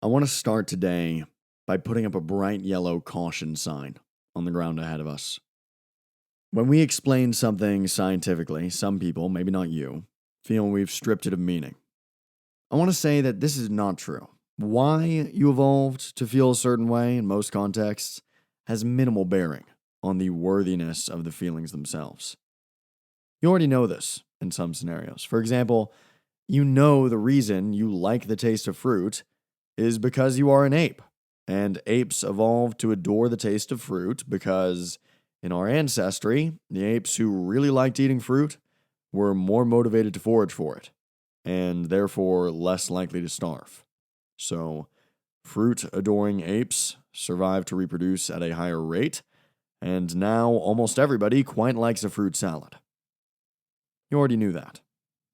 I want to start today by putting up a bright yellow caution sign on the ground ahead of us. When we explain something scientifically, some people, maybe not you, feel we've stripped it of meaning. I want to say that this is not true. Why you evolved to feel a certain way in most contexts has minimal bearing on the worthiness of the feelings themselves. You already know this in some scenarios. For example, you know the reason you like the taste of fruit is because you are an ape. And apes evolved to adore the taste of fruit because in our ancestry, the apes who really liked eating fruit were more motivated to forage for it, and therefore less likely to starve. So, fruit-adoring apes survived to reproduce at a higher rate, and now almost everybody quite likes a fruit salad. You already knew that.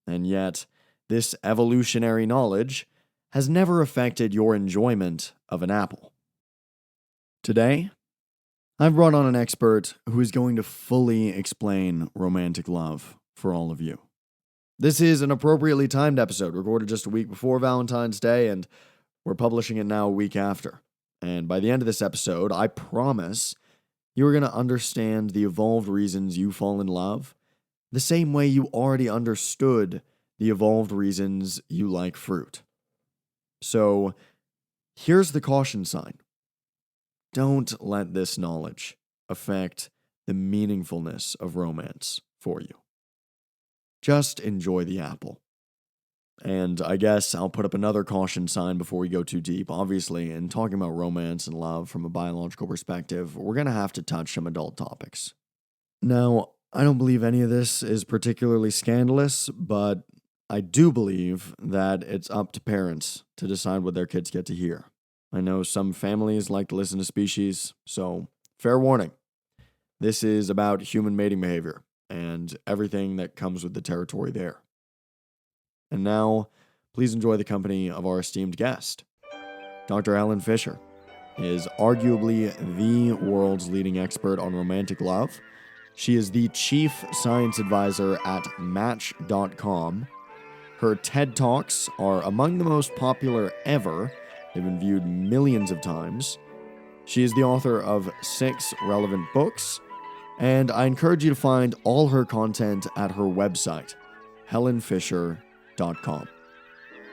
And yet, this evolutionary knowledge has never affected your enjoyment of an apple. Today, I've brought on an expert who is going to fully explain romantic love for all of you. This is an appropriately timed episode, recorded just a week before Valentine's Day, and we're publishing it now a week after. And by the end of this episode, I promise you're going to understand the evolved reasons you fall in love the same way you already understood the evolved reasons you like fruit. So, here's the caution sign. Don't let this knowledge affect the meaningfulness of romance for you. Just enjoy the apple. And I guess I'll put up another caution sign before we go too deep. Obviously, in talking about romance and love from a biological perspective, we're going to have to touch some adult topics. Now, I don't believe any of this is particularly scandalous, but I do believe that it's up to parents to decide what their kids get to hear. I know some families like to listen to Species, so fair warning. This is about human mating behavior and everything that comes with the territory there. And now, please enjoy the company of our esteemed guest. Dr. Helen Fisher is arguably the world's leading expert on romantic love. She is the chief science advisor at Match.com. Her TED Talks are among the most popular ever. They've been viewed millions of times. She is the author of 6 relevant books, and I encourage you to find all her content at her website, helenfisher.com.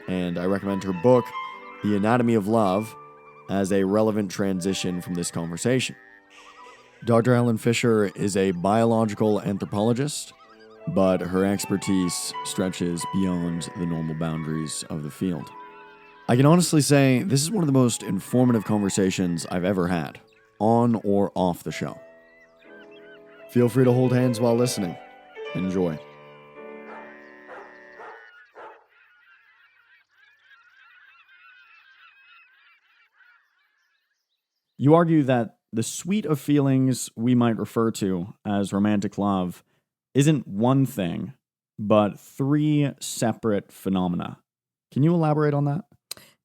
And I recommend her book, The Anatomy of Love, as a relevant transition from this conversation. Dr. Helen Fisher is a biological anthropologist, but her expertise stretches beyond the normal boundaries of the field. I can honestly say this is one of the most informative conversations I've ever had, on or off the show. Feel free to hold hands while listening. Enjoy. You argue that the suite of feelings we might refer to as romantic love isn't one thing, but 3 separate phenomena. Can you elaborate on that?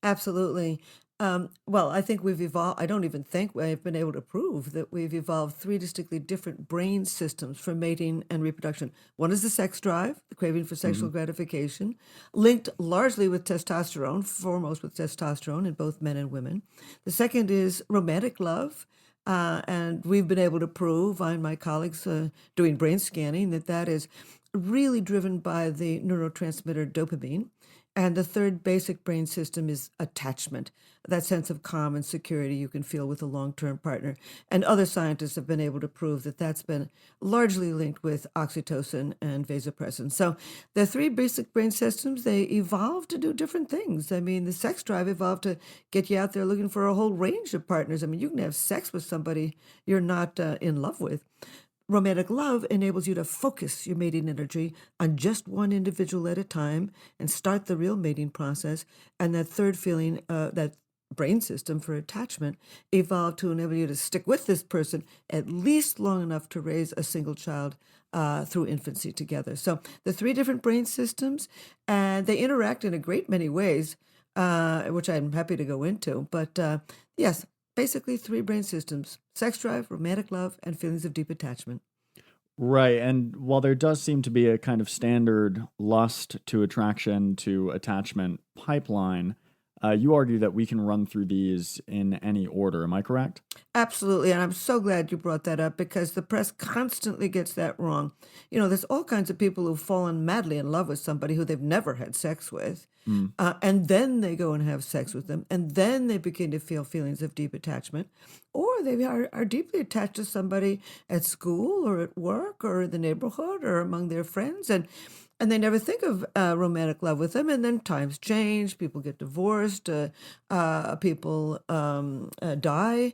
Absolutely. Well, I think we've evolved. I don't even think I've been able to prove that we've evolved 3 distinctly different brain systems for mating and reproduction. One is the sex drive, the craving for sexual gratification, linked largely with testosterone, foremost with testosterone in both men and women. The second is romantic love. And we've been able to prove, I and my colleagues doing brain scanning, that is really driven by the neurotransmitter dopamine. And the third basic brain system is attachment, that sense of calm and security you can feel with a long-term partner. And other scientists have been able to prove that that's been largely linked with oxytocin and vasopressin. So the 3 basic brain systems, they evolved to do different things. I mean, the sex drive evolved to get you out there looking for a whole range of partners. I mean, you can have sex with somebody you're not in love with. Romantic love enables you to focus your mating energy on just one individual at a time and start the real mating process. And that third feeling, that brain system for attachment, evolved to enable you to stick with this person at least long enough to raise a single child through infancy together. So the 3 different brain systems, and they interact in a great many ways, which I'm happy to go into. But yes, basically 3 brain systems: sex drive, romantic love, and feelings of deep attachment. Right. And while there does seem to be a kind of standard lust to attraction to attachment pipeline, You argue that we can run through these in any order. Am I correct? Absolutely. And I'm so glad you brought that up because the press constantly gets that wrong. There's all kinds of people who've fallen madly in love with somebody who they've never had sex with. Mm. And then they go and have sex with them. And then they begin to feel feelings of deep attachment. Or they are deeply attached to somebody at school or at work or in the neighborhood or among their friends. And they never think of romantic love with them. And then times change. People get divorced. People die.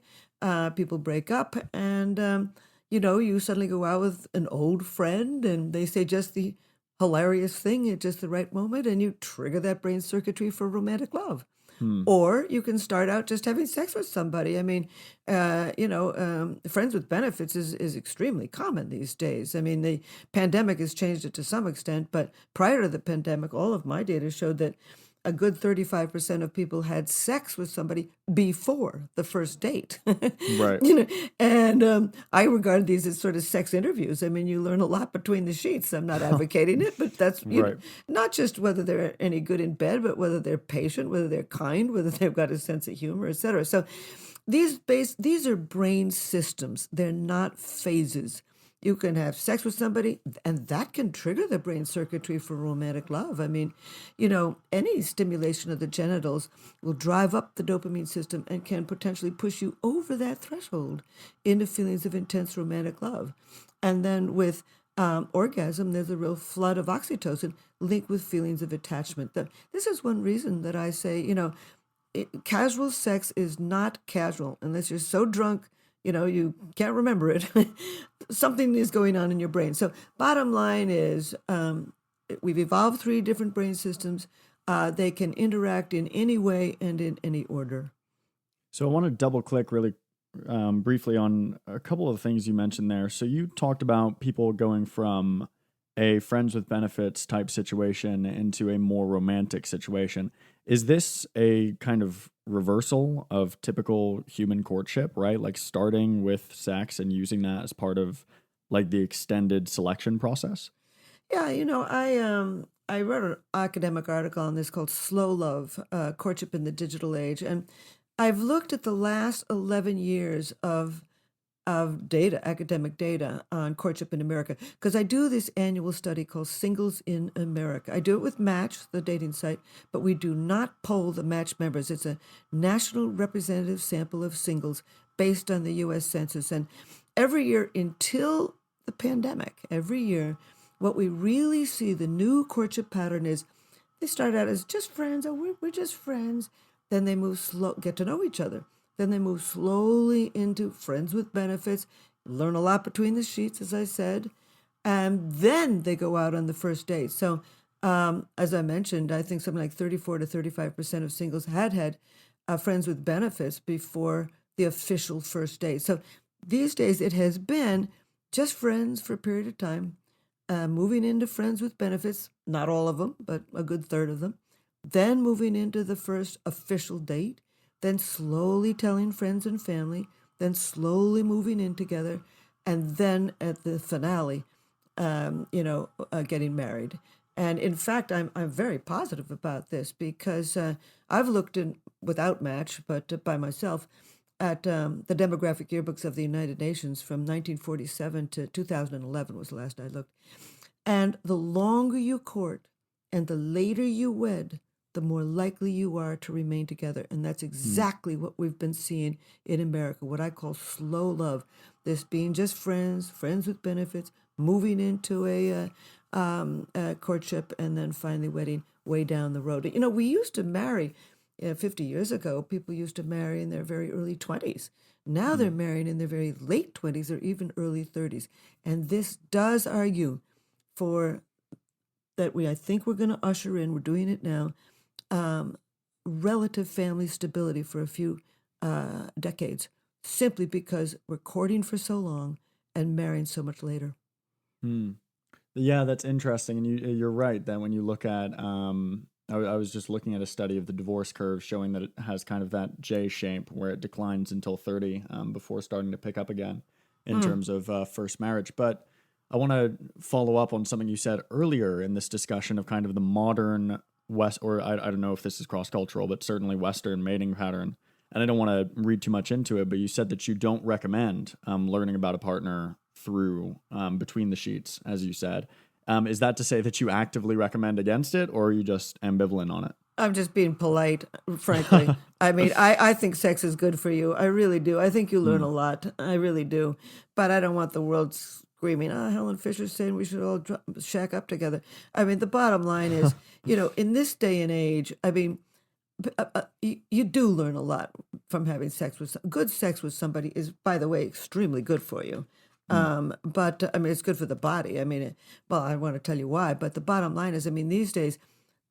People break up. And, you suddenly go out with an old friend and they say just the hilarious thing at just the right moment. And you trigger that brain circuitry for romantic love. Hmm. Or you can start out just having sex with somebody. I mean, friends with benefits is extremely common these days. I mean, the pandemic has changed it to some extent, but prior to the pandemic, all of my data showed that a good 35% of people had sex with somebody before the first date. Right. And I regard these as sort of sex interviews. I mean, you learn a lot between the sheets. I'm not advocating it, but that's Right. not just whether they're any good in bed, but whether they're patient, whether they're kind, whether they've got a sense of humor, et cetera. So these are brain systems. They're not phases. You can have sex with somebody, and that can trigger the brain circuitry for romantic love. I mean, any stimulation of the genitals will drive up the dopamine system and can potentially push you over that threshold into feelings of intense romantic love. And then with orgasm, there's a real flood of oxytocin linked with feelings of attachment. This is one reason that I say, casual sex is not casual unless you're so drunk you can't remember it. Something is going on in your brain. So bottom line is we've evolved 3 different brain systems. They can interact in any way and in any order. So I want to double click really briefly on a couple of things you mentioned there. So you talked about people going from a friends with benefits type situation into a more romantic situation. Is this a kind of reversal of typical human courtship, right? Like starting with sex and using that as part of like the extended selection process? Yeah, I wrote an academic article on this called Slow Love, Courtship in the Digital Age. And I've looked at the last 11 years of data, academic data on courtship in America, because I do this annual study called Singles in America. I do it with Match, the dating site, but we do not poll the Match members. It's a national representative sample of singles based on the U.S. Census. And every year until the pandemic, every year, what we really see, the new courtship pattern is they start out as just friends. Oh, we're just friends. Then they move slow, get to know each other. Then they move slowly into friends with benefits, learn a lot between the sheets, as I said, and then they go out on the first date. So, as I mentioned, I think something like 34 to 35% of singles had friends with benefits before the official first date. So these days it has been just friends for a period of time, moving into friends with benefits, not all of them, but a good third of them, then moving into the first official date, then slowly telling friends and family, then slowly moving in together, and then at the finale, getting married. And in fact, I'm very positive about this because I've looked in without Match, but by myself, at the demographic yearbooks of the United Nations from 1947 to 2011 was the last I looked. And the longer you court and the later you wed, the more likely you are to remain together. And that's exactly what we've been seeing in America, what I call slow love. This being just friends, friends with benefits, moving into a courtship, and then finally wedding way down the road. We used to marry 50 years ago, people used to marry in their very early 20s. Now they're marrying in their very late 20s or even early 30s. And this does argue for that I think we're going to usher in, we're doing it now, relative family stability for a few decades, simply because we're courting for so long and marrying so much later. Yeah, that's interesting. And you're right that when you look at, I was just looking at a study of the divorce curve showing that it has kind of that J shape where it declines until 30 before starting to pick up again in terms of first marriage. But I want to follow up on something you said earlier in this discussion of kind of the modern I don't know if this is cross cultural, but certainly Western mating pattern. And I don't want to read too much into it, but you said that you don't recommend learning about a partner through between the sheets, as you said. Is that to say that you actively recommend against it, or are you just ambivalent on it? I'm just being polite, frankly. I mean, I think sex is good for you. I really do. I think you learn a lot. I really do. But I don't want the world screaming, Helen Fisher's saying we should all shack up together. I mean, the bottom line is, in this day and age, I mean, you do learn a lot from having sex with good sex with somebody is, by the way, extremely good for you. But I mean, it's good for the body. I mean, I want to tell you why. But the bottom line is, I mean, these days,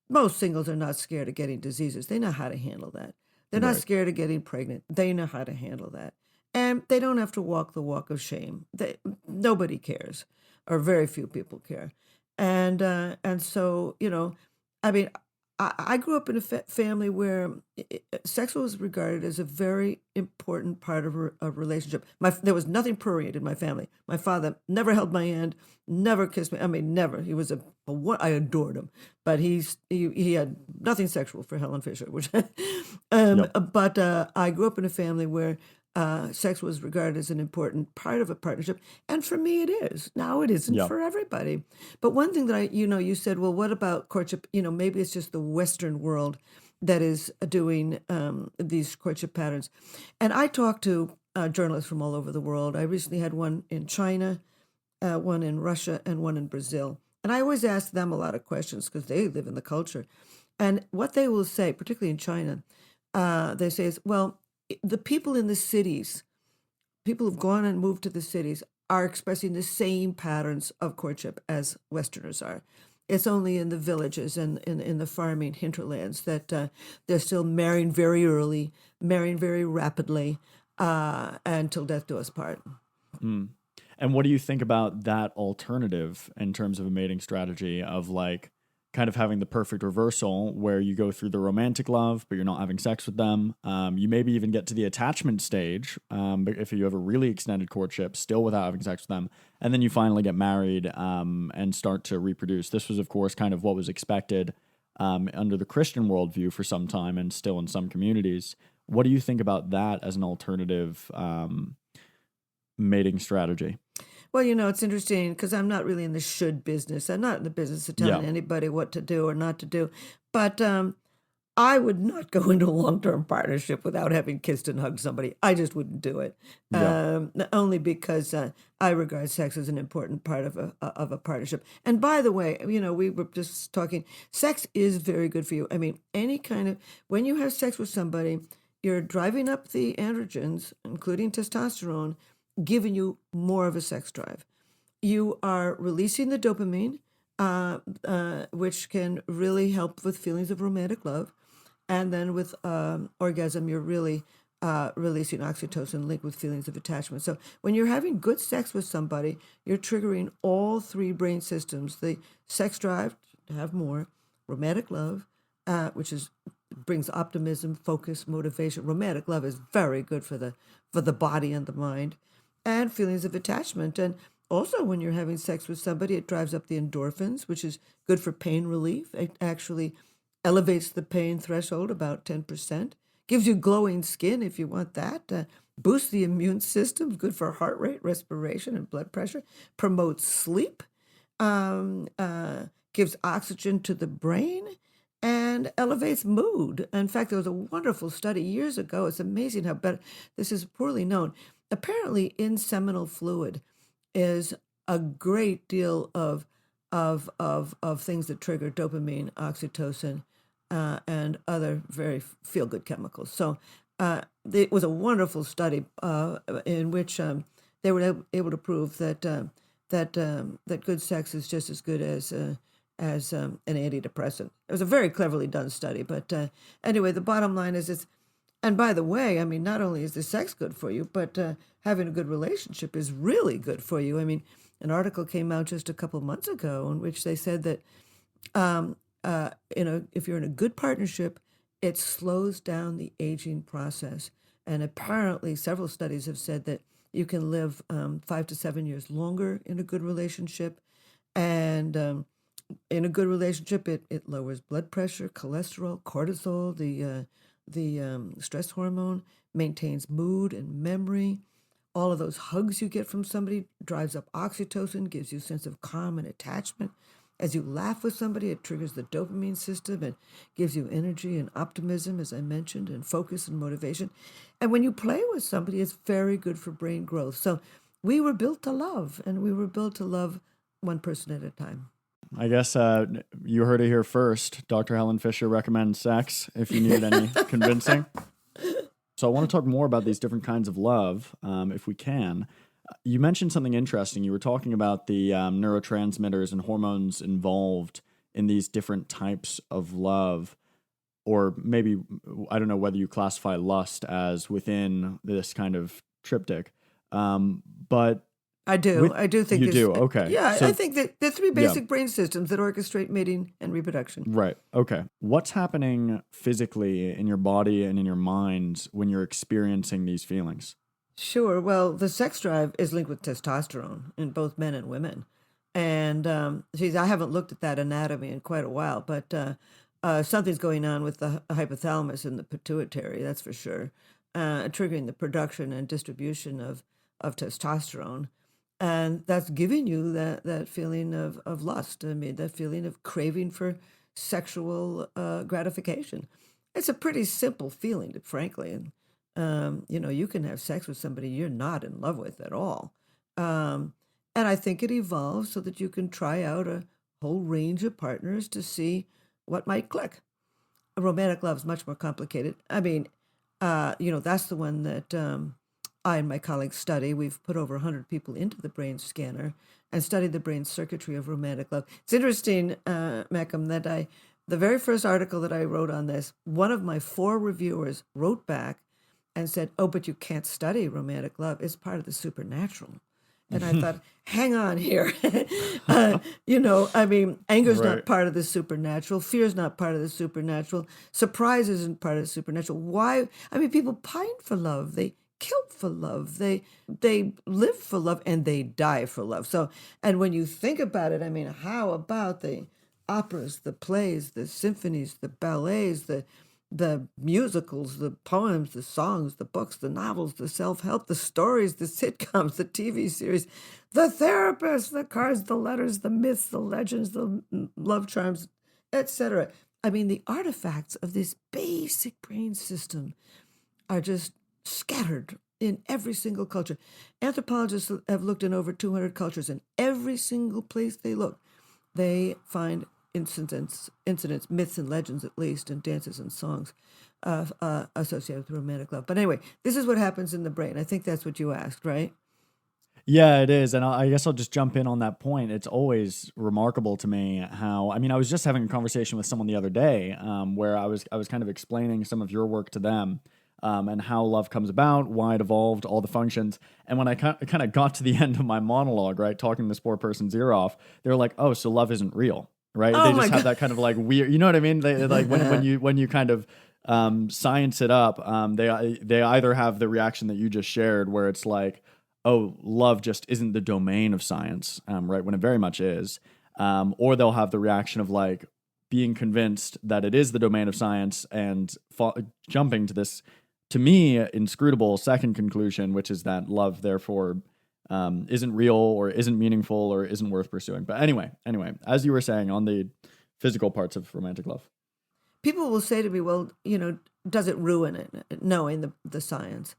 most singles are not scared of getting diseases. They know how to handle that. They're not Right. scared of getting pregnant. They know how to handle that. And they don't have to walk the walk of shame. Nobody cares, or very few people care. And so, I mean, I grew up in a family where sex was regarded as a very important part of a relationship. There was nothing prurient in my family. My father never held my hand, never kissed me. I mean, never. He was I adored him, but he had nothing sexual for Helen Fisher. Which, Yep. but I grew up in a family where sex was regarded as an important part of a partnership, and for me, it is. Now, it isn't Yeah. for everybody. But one thing that you said, well, what about courtship? Maybe it's just the Western world that is doing these courtship patterns. And I talked to journalists from all over the world. I recently had one in China, one in Russia, and one in Brazil. And I always ask them a lot of questions because they live in the culture. And what they will say, particularly in China, they say is, well, the people in the cities, people who've gone and moved to the cities, are expressing the same patterns of courtship as Westerners are. It's only in the villages and in the farming hinterlands that they're still marrying very early, marrying very rapidly, until death do us part. Mm. And what do you think about that alternative in terms of a mating strategy of like kind of having the perfect reversal where you go through the romantic love, but you're not having sex with them? You maybe even get to the attachment stage, but if you have a really extended courtship, still without having sex with them, and then you finally get married and start to reproduce. This was, of course, kind of what was expected under the Christian worldview for some time and still in some communities. What do you think about that as an alternative mating strategy? Well, it's interesting because I'm not really in the should business. I'm not in the business of telling Yeah. anybody what to do or not to do. But I would not go into a long-term partnership without having kissed and hugged somebody. I just wouldn't do it. Yeah. Only because I regard sex as an important part of a partnership. And by the way, we were just talking. Sex is very good for you. I mean, when you have sex with somebody, you're driving up the androgens, including testosterone, giving you more of a sex drive. You are releasing the dopamine, which can really help with feelings of romantic love. And then with orgasm, you're really releasing oxytocin linked with feelings of attachment. So when you're having good sex with somebody, you're triggering all three brain systems: the sex drive to have more, romantic love, which brings optimism, focus, motivation. Romantic love is very good for the body and the mind, and feelings of attachment. And also, when you're having sex with somebody, it drives up the endorphins, which is good for pain relief. It actually elevates the pain threshold about 10%. Gives you glowing skin if you want that. Boosts the immune system, good for heart rate, respiration, and blood pressure. Promotes sleep. Gives oxygen to the brain and elevates mood. In fact, there was a wonderful study years ago. It's amazing how better this is poorly known. Apparently, in seminal fluid is a great deal of things that trigger dopamine, oxytocin, and other very feel good chemicals. So it was a wonderful study in which they were able to prove that good sex is just as good as an antidepressant. It was a very cleverly done study. But anyway, the bottom line is and by the way, I mean, not only is the sex good for you, but having a good relationship is really good for you. I mean, an article came out just a couple months ago in which they said that, if you're in a good partnership, it slows down the aging process. And apparently, several studies have said that you can live 5 to 7 years longer in a good relationship, and in a good relationship, it lowers blood pressure, cholesterol, cortisol, the stress hormone, maintains mood and memory. All of those hugs you get from somebody drives up oxytocin, gives you a sense of calm and attachment. As you laugh with somebody, it triggers the dopamine system and gives you energy and optimism, as I mentioned, and focus and motivation. And when you play with somebody, it's very good for brain growth. So we were built to love, and we were built to love one person at a time. I guess you heard it here first. Dr. Helen Fisher recommends sex if you need any convincing. So I want to talk more about these different kinds of love, if we can. You mentioned something interesting. You were talking about the neurotransmitters and hormones involved in these different types of love, or maybe, I don't know whether you classify lust as within this kind of triptych, but I do. I do think you do. Okay. Yeah, So- I think that there are three basic brain systems that orchestrate mating and reproduction. Right. Okay. What's happening physically in your body and in your mind when you're experiencing these feelings? Sure. Well, the sex drive is linked with testosterone in both men and women. And geez, I haven't looked at that anatomy in quite a while, but something's going on with the hypothalamus and the pituitary, that's for sure, triggering the production and distribution of testosterone. And that's giving you that feeling of lust. I mean, that feeling of craving for sexual gratification. It's a pretty simple feeling, frankly. And, you can have sex with somebody you're not in love with at all. And I think it evolves so that you can try out a whole range of partners to see what might click. A romantic love is much more complicated. I mean, that's the one that I and my colleagues study. We've put over 100 people into the brain scanner and studied the brain circuitry of romantic love. It's interesting, Malcolm, that the very first article that I wrote on this, one of my 4 reviewers wrote back and said, "Oh, but you can't study romantic love. It's part of the supernatural." And I thought, hang on here. I mean, anger's Right. not part of the supernatural. Fear's not part of the supernatural. Surprise isn't part of the supernatural. Why? I mean, people pine for love. They kill for love. They live for love, and they die for love. So, and when you think about it, I mean, how about the operas, the plays, the symphonies, the ballets, the musicals, the poems, the songs, the books, the novels, the self-help, the stories, the sitcoms, the TV series, the therapists, the cards, the letters, the myths, the legends, the love charms, etc. I mean, the artifacts of this basic brain system are just scattered in every single culture. Anthropologists have looked in over 200 cultures, and every single place they look, they find incidents, myths and legends at least, and dances and songs associated with romantic love. But anyway, this is what happens in the brain. I think that's what you asked, right? Yeah, it is. And I guess I'll just jump in on that point. It's always remarkable to me how, I mean, I was just having a conversation with someone the other day where I was kind of explaining some of your work to them and how love comes about, why it evolved, all the functions. And when I kind of got to the end of my monologue, right, talking this poor person's ear off, they're like, "Oh, so love isn't real." Right? Oh They my just have God. that kind of like weird, you know what I mean? They like when you kind of science it up, they either have the reaction that you just shared, where it's like, "Oh, love just isn't the domain of science," right? When it very much is, or they'll have the reaction of like being convinced that it is the domain of science and jumping to this, to me, inscrutable second conclusion, which is that love therefore isn't real or isn't meaningful or isn't worth pursuing. But anyway, as you were saying on the physical parts of romantic love. People will say to me, "Well, does it ruin it, knowing the science?"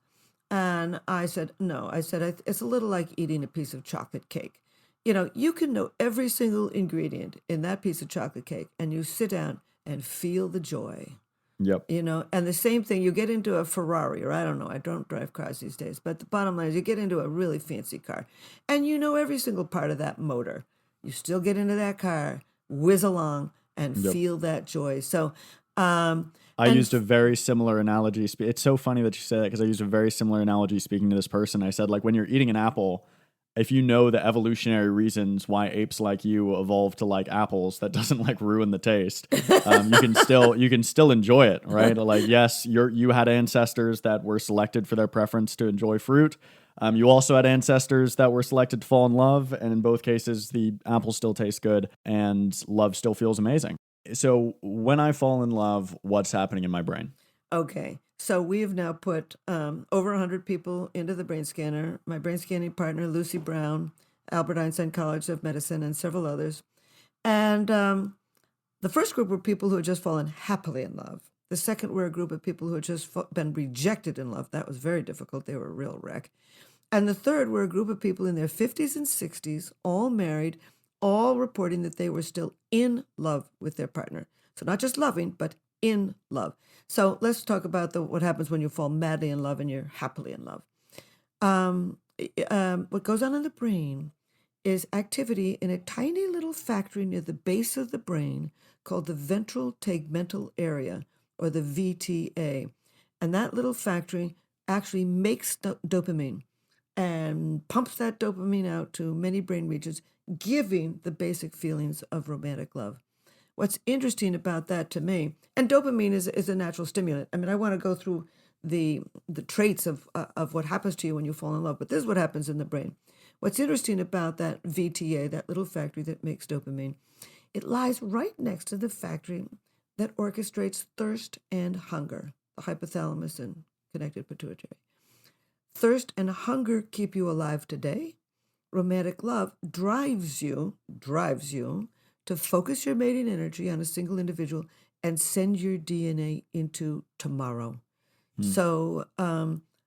And I said, no. I said, it's a little like eating a piece of chocolate cake. You can know every single ingredient in that piece of chocolate cake, and you sit down and feel the joy. Yep. And the same thing, you get into a Ferrari, or I don't know, I don't drive cars these days, but the bottom line is you get into a really fancy car, and you know every single part of that motor. You still get into that car, whiz along, and Yep. feel that joy. So, I used a very similar analogy. It's so funny that you say that because I used a very similar analogy speaking to this person. I said, like, when you're eating an apple, if you know the evolutionary reasons why apes like you evolved to like apples, that doesn't like ruin the taste. You can still enjoy it, right? Like, yes, you had ancestors that were selected for their preference to enjoy fruit, You also had ancestors that were selected to fall in love, and in both cases, the apple still tastes good and love still feels amazing. So when I fall in love, what's happening in my brain? Okay, so we have now put over 100 people into the brain scanner. My brain scanning partner, Lucy Brown, Albert Einstein College of Medicine, and several others. And the first group were people who had just fallen happily in love. The second were a group of people who had just been rejected in love. That was very difficult. They were a real wreck. And the third were a group of people in their 50s and 60s, all married, all reporting that they were still in love with their partner. So not just loving, but in love. So let's talk about what happens when you fall madly in love and you're happily in love. What goes on in the brain is activity in a tiny little factory near the base of the brain called the ventral tegmental area, or the VTA. And that little factory actually makes dopamine and pumps that dopamine out to many brain regions, giving the basic feelings of romantic love. What's interesting about that to me, and dopamine is a natural stimulant. I mean, I want to go through the traits of what happens to you when you fall in love, but this is what happens in the brain. What's interesting about that VTA, that little factory that makes dopamine, it lies right next to the factory that orchestrates thirst and hunger, the hypothalamus and connected pituitary. Thirst and hunger keep you alive today. Romantic love drives you to focus your mating energy on a single individual and send your DNA into tomorrow. So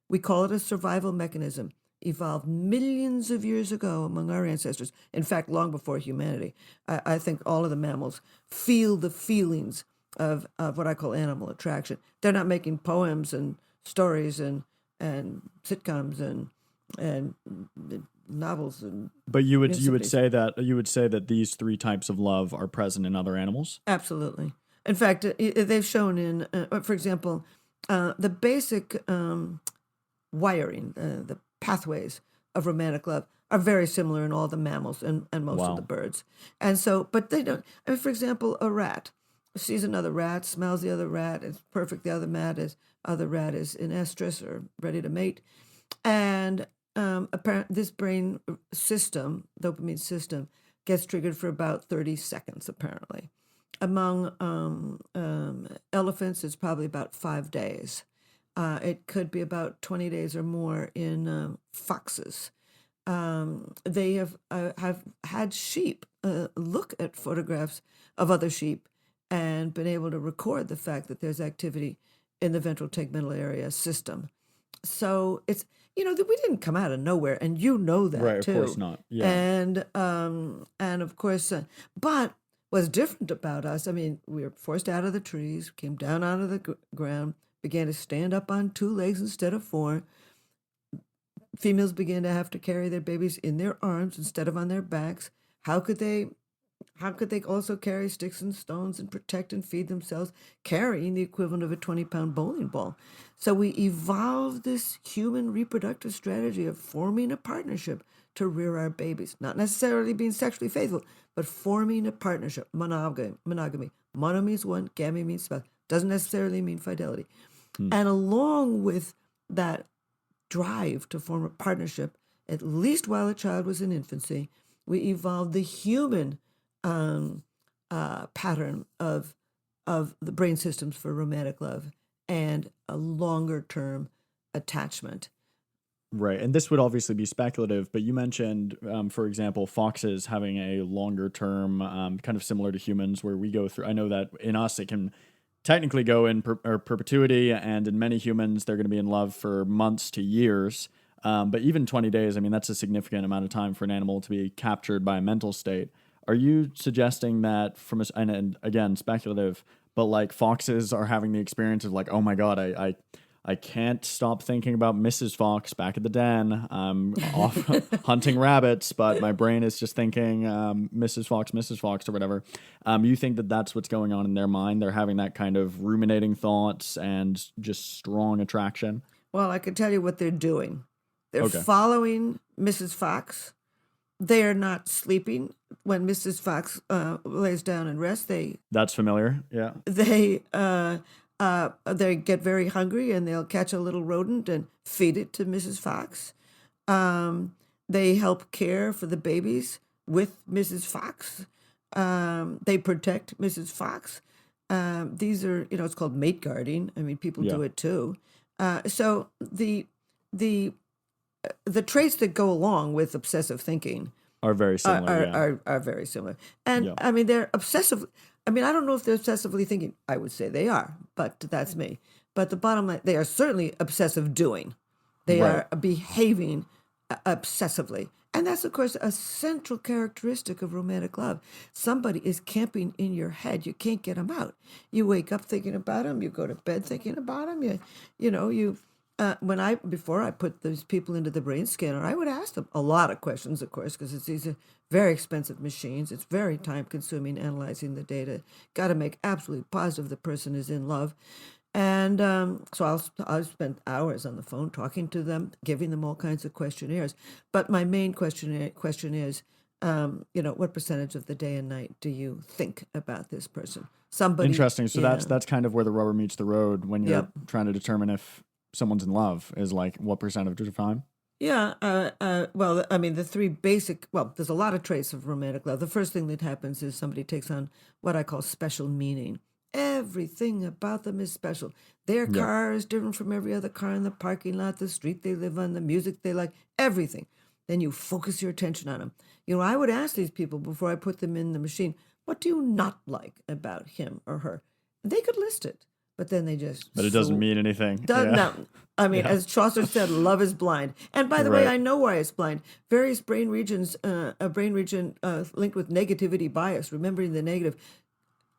we call it a survival mechanism, evolved millions of years ago among our ancestors. In fact, long before humanity. I think all of the mammals feel the feelings of what I call animal attraction. They're not making poems and stories and sitcoms and novels and But you would recipes. say that these three types of love are present in other animals? Absolutely. In fact, they've shown in, for example, the basic wiring, the pathways of romantic love are very similar in all the mammals and most of Wow. the birds. And so, but they don't, I mean, for example, a rat sees another rat, smells the other rat, is perfect, the other rat is in estrus or ready to mate. And this brain system, dopamine system, gets triggered for about 30 seconds, apparently. Among elephants, it's probably about 5 days. It could be about 20 days or more in foxes. They have had sheep look at photographs of other sheep and been able to record the fact that there's activity in the ventral tegmental area system. So it's, that we didn't come out of nowhere, and you know that Right, of too. course not. Yeah. And of course, but what's different about us? I mean, we were forced out of the trees, came down out of the ground, began to stand up on 2 legs instead of 4. Females began to have to carry their babies in their arms instead of on their backs. How could they also carry sticks and stones and protect and feed themselves, carrying the equivalent of a 20-pound bowling ball? So we evolved this human reproductive strategy of forming a partnership to rear our babies, not necessarily being sexually faithful, but forming a partnership, monogamy. Mono means one, gamy means spouse. Doesn't necessarily mean fidelity. And along with that drive to form a partnership, at least while a child was in infancy, we evolved the human pattern of the brain systems for romantic love and a longer term attachment. Right. And this would obviously be speculative, but you mentioned, for example, foxes having a longer term, kind of similar to humans, where we go through. I know that in us, it can technically go in perpetuity, and in many humans, they're going to be in love for months to years. But even 20 days, I mean, that's a significant amount of time for an animal to be captured by a mental state. Are you suggesting that and again, speculative, but like foxes are having the experience of like, oh my God, I can't stop thinking about Mrs. Fox back at the den. I'm off hunting rabbits, but my brain is just thinking Mrs. Fox, or whatever. You think that that's what's going on in their mind? They're having that kind of ruminating thoughts and just strong attraction? Well, I can tell you what they're doing. They're Okay. following Mrs. Fox. They are not sleeping when Mrs. Fox lays down and rests. That's familiar. Yeah. They get very hungry and they'll catch a little rodent and feed it to Mrs. Fox. They help care for the babies with Mrs. Fox. They protect Mrs. Fox. These are, it's called mate guarding. I mean, people do it too. So the traits that go along with obsessive thinking Are very similar. are very similar. And Yeah. I mean, they're obsessive. I mean, I don't know if they're obsessively thinking. I would say they are, but that's me. But the bottom line, they are certainly obsessive doing. They Right. are behaving obsessively. And that's, of course, a central characteristic of romantic love. Somebody is camping in your head. You can't get them out. You wake up thinking about them. You go to bed thinking about them. Before I put those people into the brain scanner, I would ask them a lot of questions, of course, because these are very expensive machines. It's very time consuming analyzing the data. Got to make absolutely positive the person is in love. And so I'll spend hours on the phone talking to them, giving them all kinds of questionnaires. But my main question is, what percentage of the day and night do you think about this person? Somebody. Interesting. So that's kind of where the rubber meets the road when you're Yep. trying to determine if someone's in love, is like what percent of the time? Yeah. Well, I mean, the three basic, there's a lot of traits of romantic love. The first thing that happens is somebody takes on what I call special meaning. Everything about them is special. Their car is different from every other car in the parking lot, the street they live on, the music they like, everything. Then you focus your attention on them. I would ask these people before I put them in the machine, what do you not like about him or her? They could list it, but then they just. But it doesn't mean anything. No. I mean, as Chaucer said, love is blind. And by the way, Right. I know why it's blind. Various brain regions, a brain region linked with negativity bias, remembering the negative,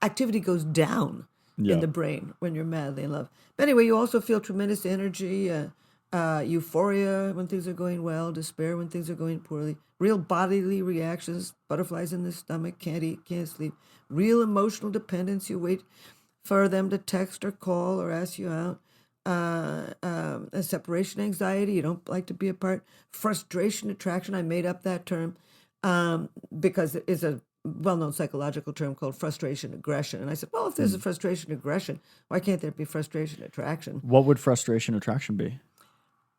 activity goes down in the brain when you're madly in love. But anyway, you also feel tremendous energy, euphoria when things are going well, despair when things are going poorly, real bodily reactions, butterflies in the stomach, can't eat, can't sleep, real emotional dependence. You wait for them to text or call or ask you out. A separation anxiety, you don't like to be apart. Frustration attraction, I made up that term because it is a well-known psychological term called frustration aggression. And I said, well, if there's a frustration aggression, why can't there be frustration attraction? What would frustration attraction be?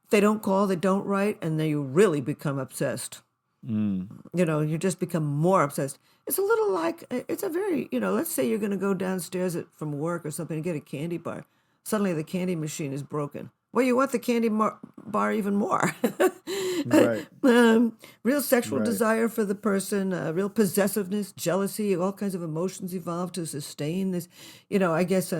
They don't call, they don't write, and then you really become obsessed. You just become more obsessed. It's a little like, it's a very, let's say you're going to go downstairs from work or something and get a candy bar. Suddenly the candy machine is broken. Well, you want the candy bar even more. Right. Real sexual Right. desire for the person, real possessiveness, jealousy, all kinds of emotions evolve to sustain this. I guess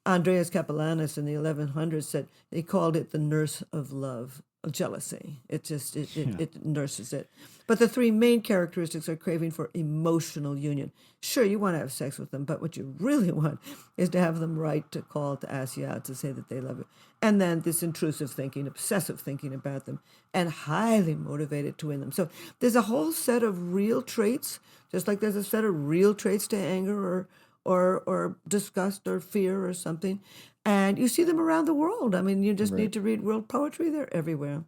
Andreas Capellanus in the 1100s said he called it the nurse of love, jealousy. It nurses it. But the three main characteristics are craving for emotional union. Sure, you want to have sex with them, but what you really want is to have them write, to call, to ask you out, to say that they love you. And then this intrusive thinking, obsessive thinking about them, and highly motivated to win them. So there's a whole set of real traits, just like there's a set of real traits to anger or disgust or fear or something. And you see them around the world. I mean, you just need to read world poetry. They're everywhere.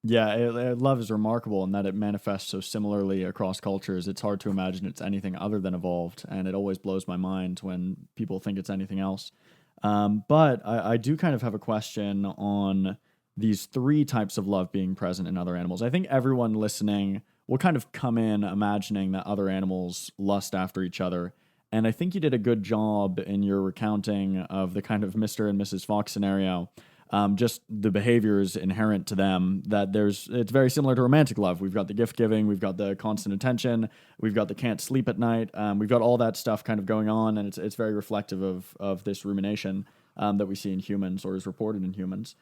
Yeah, love is remarkable in that it manifests so similarly across cultures. It's hard to imagine it's anything other than evolved, and it always blows my mind when people think it's anything else. But I do kind of have a question on these three types of love being present in other animals. I think everyone listening will kind of come in imagining that other animals lust after each other. And I think you did a good job in your recounting of the kind of Mr. and Mrs. Fox scenario. Just the behaviors inherent to them, that it's very similar to romantic love. We've got the gift giving, we've got the constant attention, we've got the can't sleep at night, we've got all that stuff kind of going on, and it's very reflective of this rumination that we see in humans, or is reported in humans.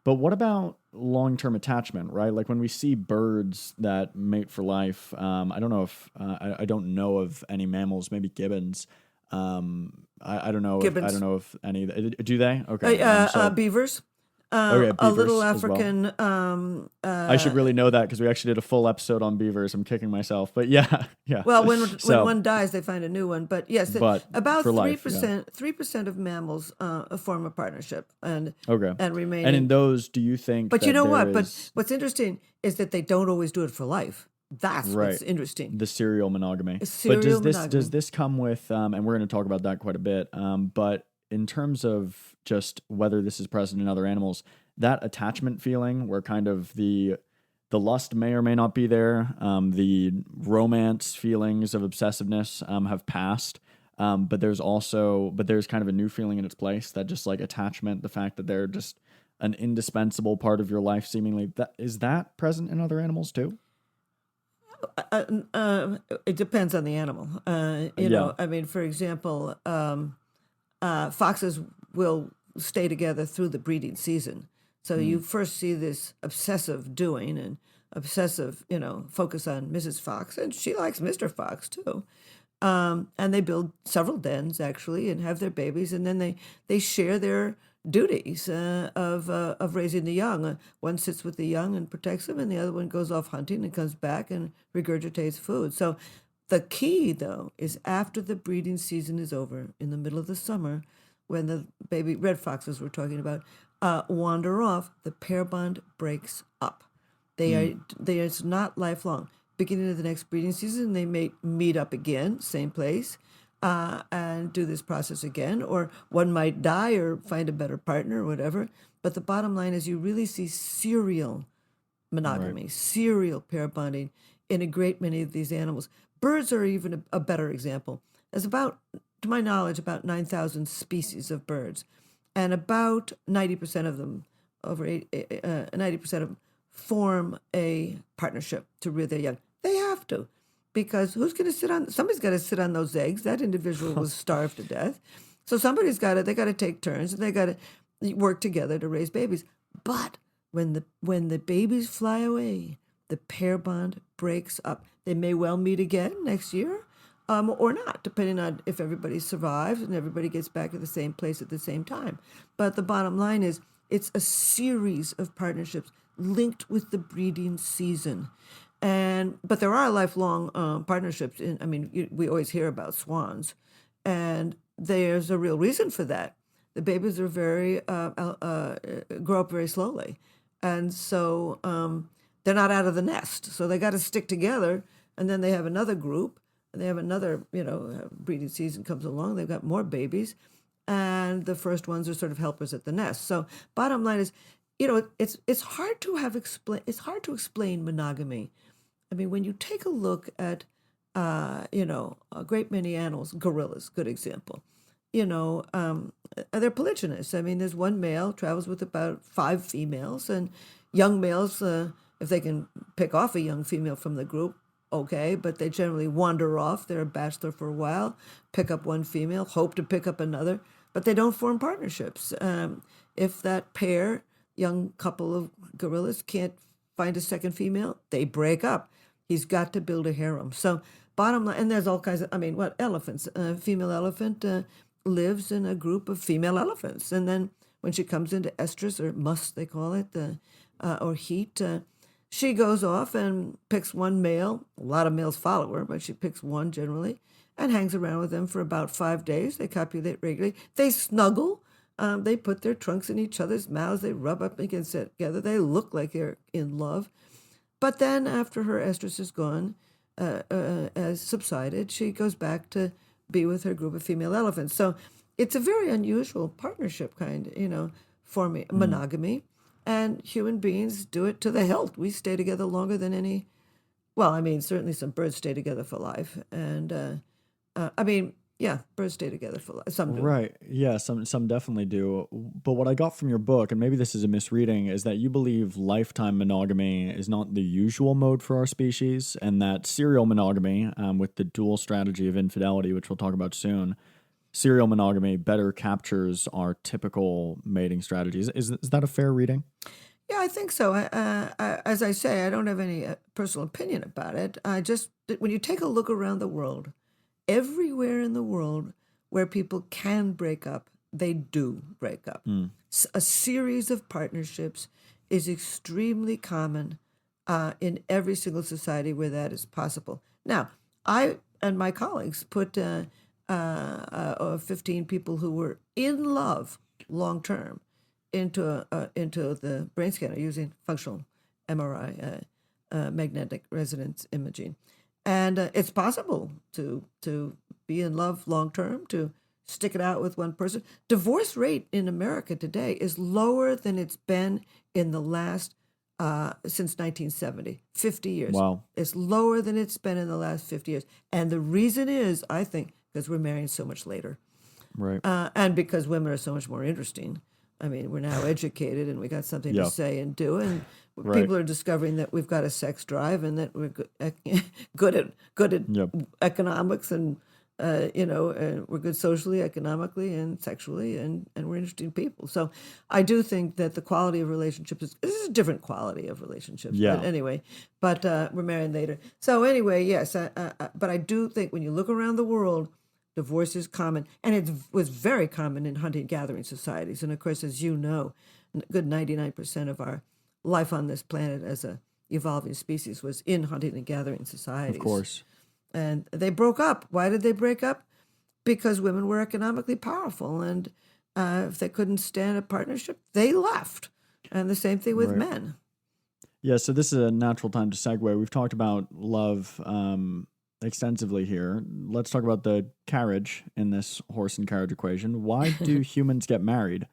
But what about long-term attachment, right? Like when we see birds that mate for life, I don't know if I don't know of any mammals, maybe gibbons. I don't know. Gibbons. I don't know if any do they. Okay. Beavers. Okay, A little beavers as well. African. I should really know that because we actually did a full episode on beavers. I'm kicking myself, but yeah. Well, when one dies, they find a new one. But yes, But about for life, 3% of mammals form a partnership and remain. And in those, do you think? But that you know there what? But is what's interesting is that they don't always do it for life. That's what's interesting. the serial monogamy. Serial But monogamy. does this come with? And we're going to talk about that quite a bit. But in terms of just whether this is present in other animals, that attachment feeling, where kind of the the lust may or may not be there. The romance feelings of obsessiveness have passed. But there's kind of a new feeling in its place, that just like attachment, the fact that they're just an indispensable part of your life, seemingly. Is that present in other animals too? It depends on the animal. Yeah. I mean, for example, foxes will stay together through the breeding season. So you first see this obsessive doing and obsessive, focus on Mrs. Fox, and she likes Mr. Fox too. And they build several dens actually, and have their babies, and then they share their duties of raising the young. One sits with the young and protects them, and the other one goes off hunting and comes back and regurgitates food. So the key, though, is after the breeding season is over, in the middle of the summer, when the baby red foxes we're talking about wander off, the pair bond breaks up. It's not lifelong. Beginning of the next breeding season, they may meet up again, same place, and do this process again. Or one might die or find a better partner or whatever. But the bottom line is you really see serial monogamy, serial pair bonding in a great many of these animals. Birds are even a better example. There's about, to my knowledge, about 9,000 species of birds. And about 90% of them, 90% of them, form a partnership to rear their young. They have to, because who's going to somebody's got to sit on those eggs. That individual was starved to death. So they got to take turns, and they got to work together to raise babies. But when the babies fly away, the pair bond breaks up. They may well meet again next year, or not, depending on if everybody survives and everybody gets back to the same place at the same time. But the bottom line is, it's a series of partnerships linked with the breeding season. But there are lifelong partnerships. We always hear about swans, and there's a real reason for that. The babies are grow up very slowly, and so they're not out of the nest. So they got to stick together, and then they have another group, and they have another, breeding season comes along. They've got more babies, and the first ones are sort of helpers at the nest. So bottom line is, it's hard to explain monogamy. I mean, when you take a look at, a great many animals, gorillas, good example, they're polygynous. I mean, there's one male travels with about 5 females, and young males, if they can pick off a young female from the group, okay, but they generally wander off. They're a bachelor for a while, pick up one female, hope to pick up another, but they don't form partnerships. If that young couple of gorillas can't find a second female, they break up. He's got to build a harem. So bottom line, and there's all kinds of, elephants. A female elephant lives in a group of female elephants. And then when she comes into estrus, or must they call it, or heat, she goes off and picks one male. A lot of males follow her, but she picks one generally and hangs around with them for about 5 days. They copulate regularly. They snuggle. They put their trunks in each other's mouths. They rub up against it together. They look like they're in love. But then after her estrus is gone, has subsided, she goes back to be with her group of female elephants. So it's a very unusual partnership kind, forming monogamy. And human beings do it to the hilt. We stay together longer than any. Well, certainly some birds stay together for life. And birds stay together for life. Some do. Right. Yeah, some definitely do. But what I got from your book, and maybe this is a misreading, is that you believe lifetime monogamy is not the usual mode for our species, and that serial monogamy, with the dual strategy of infidelity, which we'll talk about soon, serial monogamy better captures our typical mating strategies. Is that a fair reading? Yeah, I think so. As I say, I don't have any personal opinion about it. When you take a look around the world, everywhere in the world where people can break up, they do break up. A series of partnerships is extremely common in every single society where that is possible. Now, I and my colleagues put 15 people who were in love long term into the brain scanner using functional MRI, magnetic resonance imaging. And it's possible to be in love long term, to stick it out with one person. Divorce rate in America today is lower than it's been in the last since 1970, 50 years. Wow. It's lower than it's been in the last 50 years. And the reason is, I think, because we're marrying so much later. Right. And because women are so much more interesting. I mean, we're now educated and we got something Yeah. to say and do, and Right. people are discovering that we've got a sex drive and that we're good at Yep. economics and we're good socially, economically, and sexually, and we're interesting people. So I do think that the quality of relationships is a different quality of relationships. Yeah. But anyway, we're marrying later. So anyway, yes, but I do think when you look around the world, divorce is common, and it was very common in hunting-gathering societies. And of course, as you know, a good 99% of our life on this planet as a evolving species was in hunting and gathering societies. Of course. And they broke up. Why did they break up? Because women were economically powerful, and if they couldn't stand a partnership, they left. And the same thing with Right. men. Yeah, so this is a natural time to segue. We've talked about love extensively here. Let's talk about the carriage in this horse and carriage equation. Why do humans get married?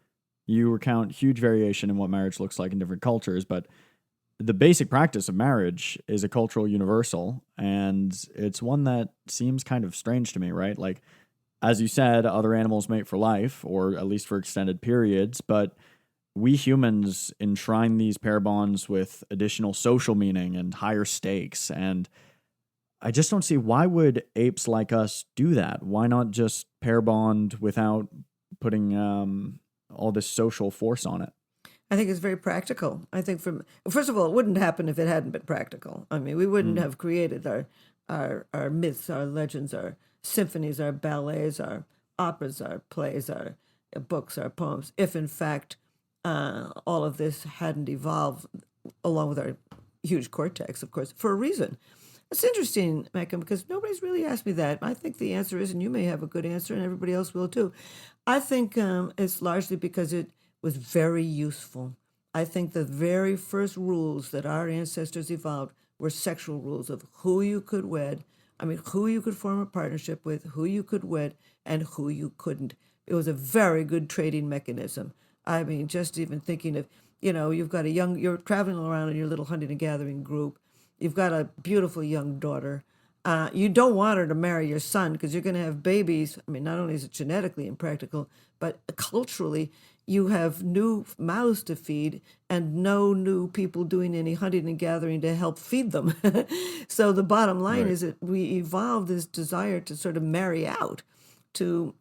You recount huge variation in what marriage looks like in different cultures, but the basic practice of marriage is a cultural universal, and it's one that seems kind of strange to me, right? Like, as you said, other animals mate for life, or at least for extended periods, but we humans enshrine these pair bonds with additional social meaning and higher stakes, and I just don't see why would apes like us do that? Why not just pair bond without putting all this social force on it? I think it's very practical. I think first of all, it wouldn't happen if it hadn't been practical. I mean, we wouldn't have created our myths, our legends, our symphonies, our ballets, our operas, our plays, our books, our poems, if in fact all of this hadn't evolved along with our huge cortex, of course, for a reason. It's interesting, Mecca, because nobody's really asked me that. I think the answer is, and you may have a good answer, and everybody else will too. I think it's largely because it was very useful. I think the very first rules that our ancestors evolved were sexual rules of who you could wed, who you could form a partnership with, who you could wed, and who you couldn't. It was a very good trading mechanism. I mean, just even thinking of, you've got you're traveling around in your little hunting and gathering group. You've got a beautiful young daughter. You don't want her to marry your son because you're going to have babies. I mean, not only is it genetically impractical, but culturally, you have new mouths to feed and no new people doing any hunting and gathering to help feed them. So the bottom line is that we evolved this desire to sort of marry out, to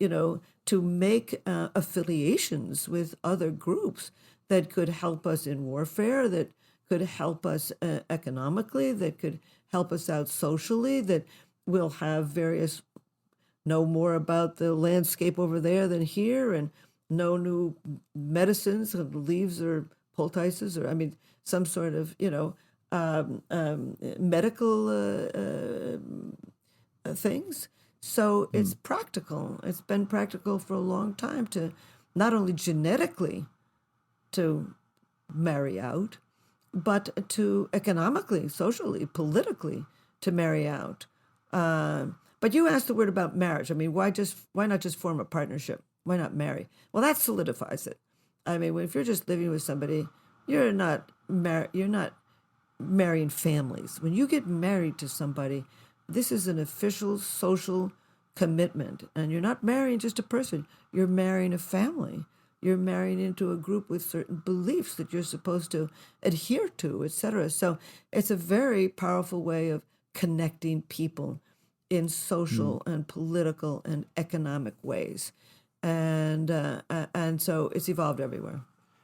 make affiliations with other groups that could help us in warfare, that could help us economically, that could help us out socially, that will have know more about the landscape over there than here, and know new medicines, leaves or poultices, or some sort of medical things. So it's practical. It's been practical for a long time to not only genetically to marry out, but to economically, socially, politically to marry out. But you asked the word about marriage. Why not just form a partnership? Why not marry? Well, that solidifies it. If you're just living with somebody, you're not marrying families. When you get married to somebody, this is an official social commitment, and you're not marrying just a person. You're marrying a family. You're marrying into a group with certain beliefs that you're supposed to adhere to, etc. So it's a very powerful way of connecting people in social and political and economic ways. And so it's evolved everywhere.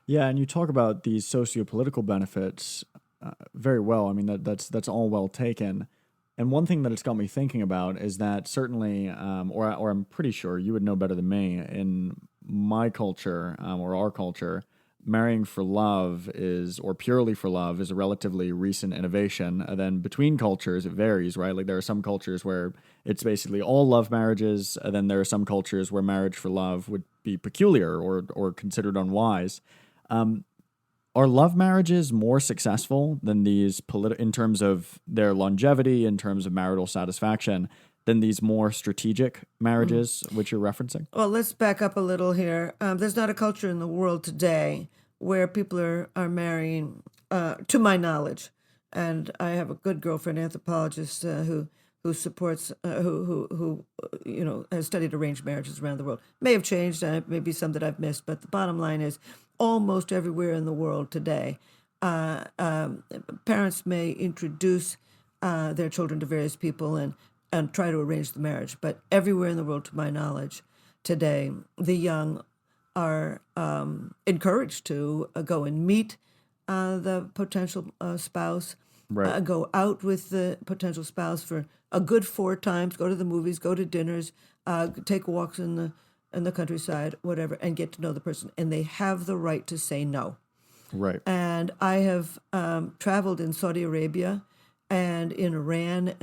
Yeah, and you talk about these socio-political benefits very well. That's all well taken. And one thing that it's got me thinking about is that certainly, or I'm pretty sure you would know better than me, in my culture or our culture, marrying for love or purely for love is a relatively recent innovation. And then between cultures, it varies, right? Like there are some cultures where it's basically all love marriages. And then there are some cultures where marriage for love would be peculiar or considered unwise. Are love marriages more successful than these in terms of their longevity, in terms of marital satisfaction, than these more strategic marriages, which you're referencing? Well, let's back up a little here. There's not a culture in the world today where people are marrying to my knowledge, and I have a good girlfriend anthropologist who supports who has studied arranged marriages around the world. May have changed, maybe some that I've missed, but the bottom line is almost everywhere in the world today, parents may introduce their children to various people and try to arrange the marriage. But everywhere in the world, to my knowledge, today, the young are encouraged to go and meet the potential spouse, Right. go out with the potential spouse for a good 4 times, go to the movies, go to dinners, take walks in the countryside, whatever, and get to know the person. And they have the right to say no. Right. And I have traveled in Saudi Arabia and in Iran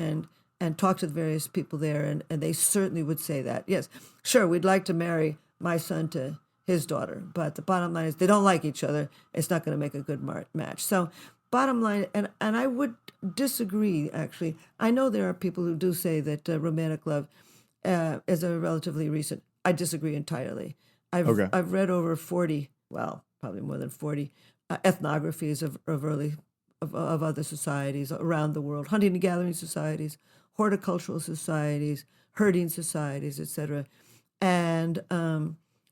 and talked to the various people there, and they certainly would say that. Yes, sure, we'd like to marry my son to his daughter, but the bottom line is they don't like each other. It's not going to make a good match. So bottom line, and I would disagree, actually. I know there are people who do say that romantic love is a relatively recent. I disagree entirely. Okay. I've read over 40, well, probably more than 40 ethnographies of other societies around the world, hunting and gathering societies, horticultural societies, herding societies, etc. And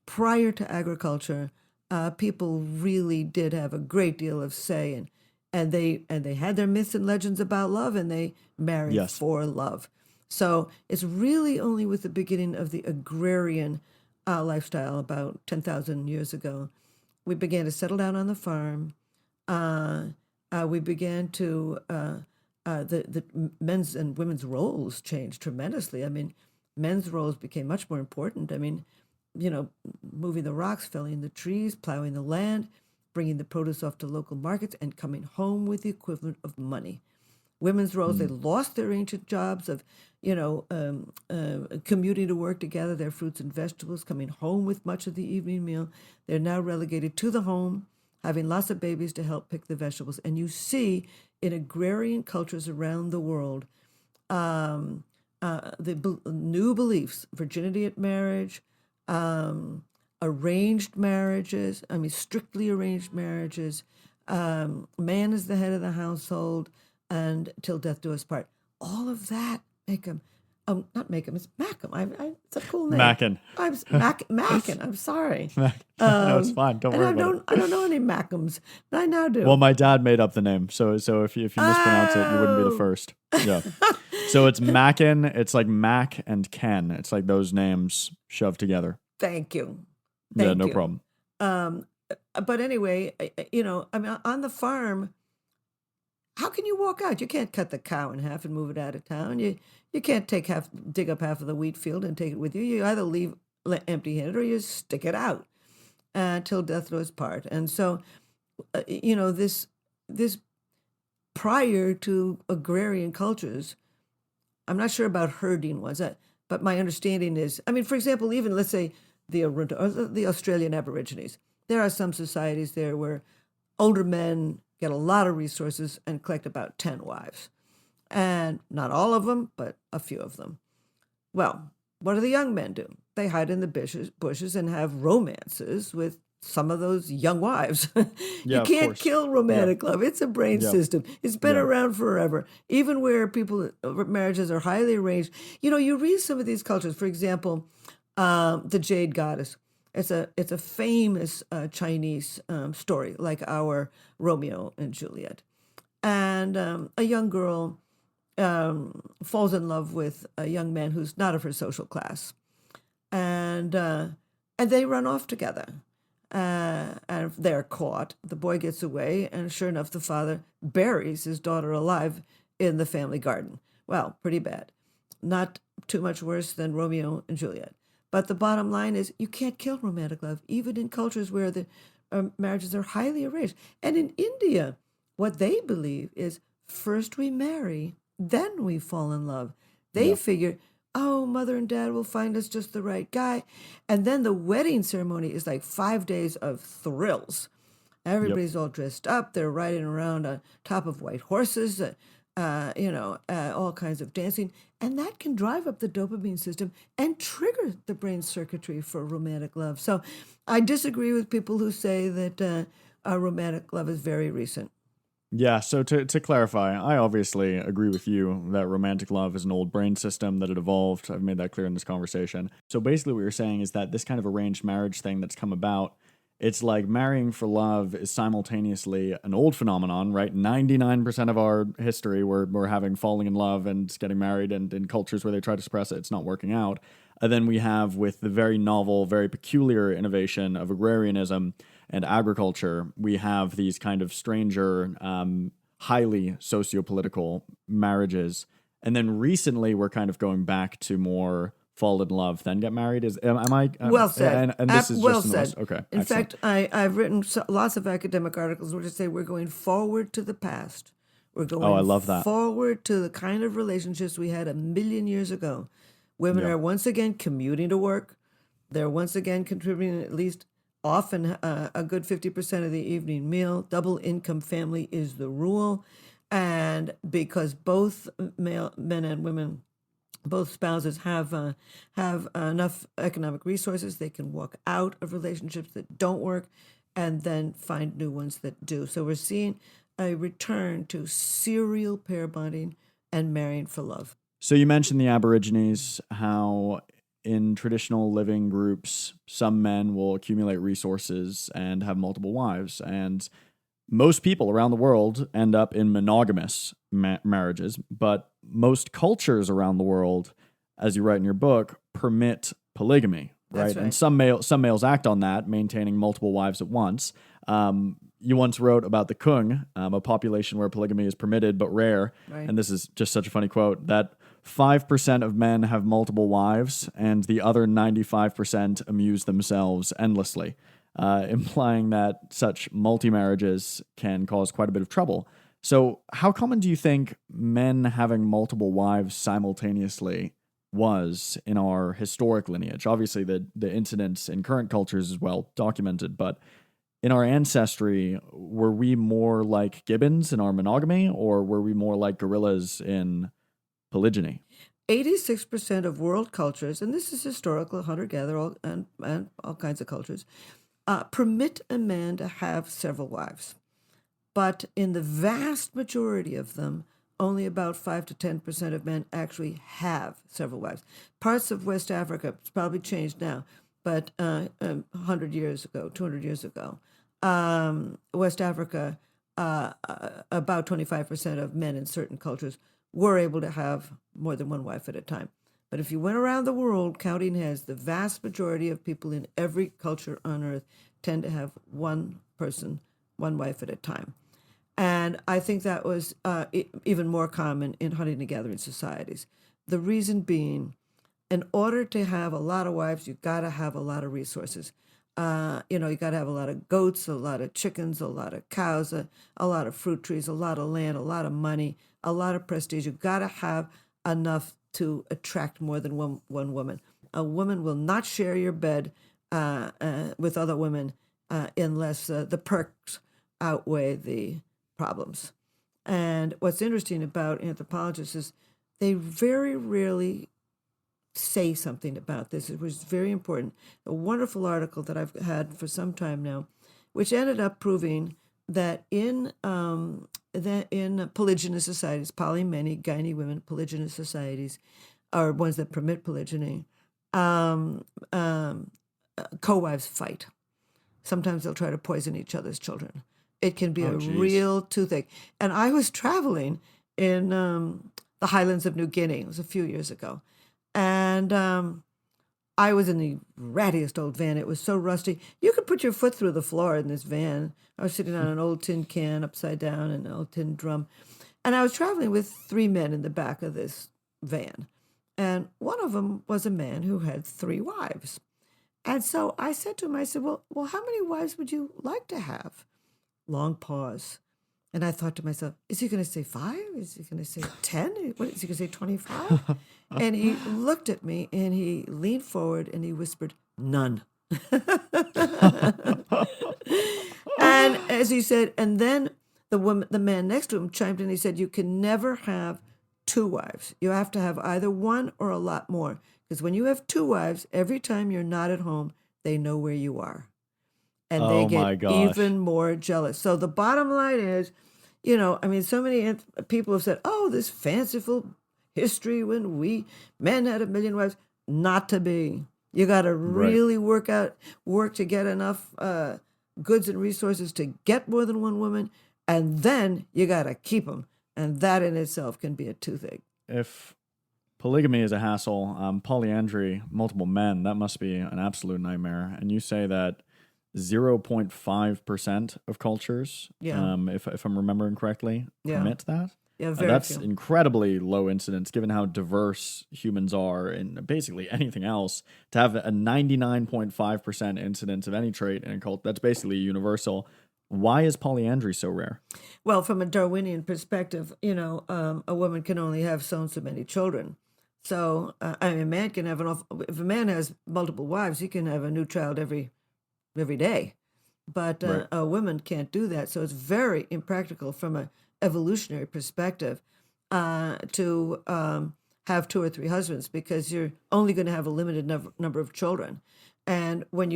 prior to agriculture, people really did have a great deal of say, and they had their myths and legends about love, and they married Yes. for love. So it's really only with the beginning of the agrarian lifestyle about 10,000 years ago, we began to settle down on the farm. We began to the men's and women's roles changed tremendously. I mean, men's roles became much more important. I mean, moving the rocks, felling the trees, plowing the land, bringing the produce off to local markets, and coming home with the equivalent of money. Women's roles, they lost their ancient jobs of, commuting to work to gather their fruits and vegetables, coming home with much of the evening meal. They're now relegated to the home, having lots of babies to help pick the vegetables. And you see in agrarian cultures around the world, new beliefs, virginity at marriage, arranged marriages, strictly arranged marriages, man is the head of the household, and till death do us part. All of that make him, not make him, it's Mackham. It's a cool name. Mackin. Mackin. I'm sorry. No, it's fine. Don't worry about it. I don't know any Mackhams, but I now do. Well, my dad made up the name, so if you mispronounce it, you wouldn't be the first. Yeah. So it's Mackin. It's like Mac and Ken. It's like those names shoved together. Thank you. Yeah, no problem. But anyway, on the farm, how can you walk out? You can't cut the cow in half and move it out of town. You can't dig up half of the wheat field and take it with you. You either leave empty-handed or you stick it out till death do us part. And so, this prior to agrarian cultures, I'm not sure about herding ones, but my understanding is, for example, even let's say the Australian Aborigines, there are some societies there where older men get a lot of resources and collect about 10 wives. And not all of them, but a few of them. Well, what do the young men do? They hide in the bushes and have romances with some of those young wives. Yeah, you of can't course. kill romantic love. It's a brain Yeah. system. It's been Yeah. around forever. Even where marriages are highly arranged. You read some of these cultures. For example, the Jade Goddess. It's a famous Chinese story, like our Romeo and Juliet. And a young girl falls in love with a young man who's not of her social class, and they run off together. And they're caught. The boy gets away, and sure enough, the father buries his daughter alive in the family garden. Well, pretty bad. Not too much worse than Romeo and Juliet. But the bottom line is you can't kill romantic love, even in cultures where the marriages are highly arranged. And in India, what they believe is first we marry, then we fall in love. They figure, oh, mother and dad will find us just the right guy. And then the wedding ceremony is like 5 days of thrills. Everybody's all dressed up. They're riding around on top of white horses, all kinds of dancing. And that can drive up the dopamine system and trigger the brain circuitry for romantic love. So I disagree with people who say that romantic love is very recent. Yeah, so to clarify, I obviously agree with you that romantic love is an old brain system, that it evolved. I've made that clear in this conversation. So basically, what you're saying is that this kind of arranged marriage thing that's come about, it's like marrying for love is simultaneously an old phenomenon, right? 99% of our history, we're having falling in love and getting married, and in cultures where they try to suppress it, it's not working out. And then we have, with the very novel, very peculiar innovation of agrarianism and agriculture, we have these kind of stranger, highly sociopolitical marriages. And then recently, we're kind of going back to more fall in love, then get married. Am I? Well said. And this is Well just in the West. said. Okay, In excellent. fact, I've written lots of academic articles which say we're going forward to the past. We're Oh, going I love that. forward to the kind of relationships we had 1,000,000 years ago. Women Yeah. are once again commuting to work. They're once again contributing at least often a good 50% of the evening meal. Double income family is the rule. And because both men and women, both spouses have enough economic resources, they can walk out of relationships that don't work and then find new ones that do. So we're seeing a return to serial pair bonding and marrying for love. So you mentioned the Aborigines, how in traditional living groups, some men will accumulate resources and have multiple wives. And most people around the world end up in monogamous marriages, but most cultures around the world, as you write in your book, permit polygamy, right? That's And right. some males act on that, maintaining multiple wives at once. You once wrote about the Kung, a population where polygamy is permitted but rare. Right. And this is just such a funny quote, that 5% of men have multiple wives, and the other 95% amuse themselves endlessly, implying that such multi-marriages can cause quite a bit of trouble. So how common do you think men having multiple wives simultaneously was in our historic lineage? Obviously, the incidents in current cultures is well documented, but in our ancestry, were we more like gibbons in our monogamy, or were we more like gorillas in polygyny? 86% of world cultures, and this is historical, hunter-gatherer and all kinds of cultures, permit a man to have several wives. But in the vast majority of them, only about 5 to 10% of men actually have several wives. Parts of West Africa, it's probably changed now, but 100 years ago, 200 years ago, West Africa, about 25% of men in certain cultures were able to have more than one wife at a time. But if you went around the world counting heads, the vast majority of people in every culture on earth tend to have one person, one wife at a time. And I think that was even more common in hunting and gathering societies. The reason being, in order to have a lot of wives, you've got to have a lot of resources. You got to have a lot of goats, a lot of chickens, a lot of cows, a lot of fruit trees, a lot of land, a lot of money, a lot of prestige. You've got to have enough to attract more than one woman. A woman will not share your bed with other women unless the perks outweigh the problems. And what's interesting about anthropologists is they very rarely say something about this. It was very important. A wonderful article that I've had for some time now, which ended up proving that in polygynous societies, poly-many, gyne women, polygynous societies are ones that permit polygyny. Co-wives fight. Sometimes they'll try to poison each other's children. It can be Oh, a geez. real toothache. And I was traveling in the highlands of New Guinea. It was a few years ago. And I was in the rattiest old van. It was so rusty. You could put your foot through the floor in this van. I was sitting on an old tin can upside down and an old tin drum. And I was traveling with 3 men in the back of this van. And one of them was a man who had 3 wives. And so I said to him, I said, well, how many wives would you like to have? Long pause. And I thought to myself, is he going to say 5? Is he going to say 10? What is he going to say, 25? And he looked at me and he leaned forward and he whispered, none. And as he said, and then the man next to him chimed in. He said, you can never have 2 wives. You have to have either one or a lot more. Because when you have 2 wives, every time you're not at home, they know where you are. And they Oh my get gosh. even more jealous. So the bottom line is, I mean, so many people have said, oh, this fanciful history when men had 1,000,000 wives. Not to be. You got to Right. really work to get enough goods and resources to get more than one woman, and then you got to keep them. And that in itself can be a toothache. If polygamy is a hassle, polyandry, multiple men, that must be an absolute nightmare. And you say that 0.5% of cultures, Yeah. if I'm remembering correctly, Yeah. permit that. Yeah, very That's few. incredibly low incidence given how diverse humans are and basically anything else. To have a 99.5% incidence of any trait in a cult, that's basically universal. Why is polyandry so rare? Well, from a Darwinian perspective, a woman can only have so and so many children. So, I mean, a man can have if a man has multiple wives, he can have a new child every day. But Right. a woman can't do that. So it's very impractical from a evolutionary perspective to have 2 or 3 husbands, because you're only going to have a limited number of children. And when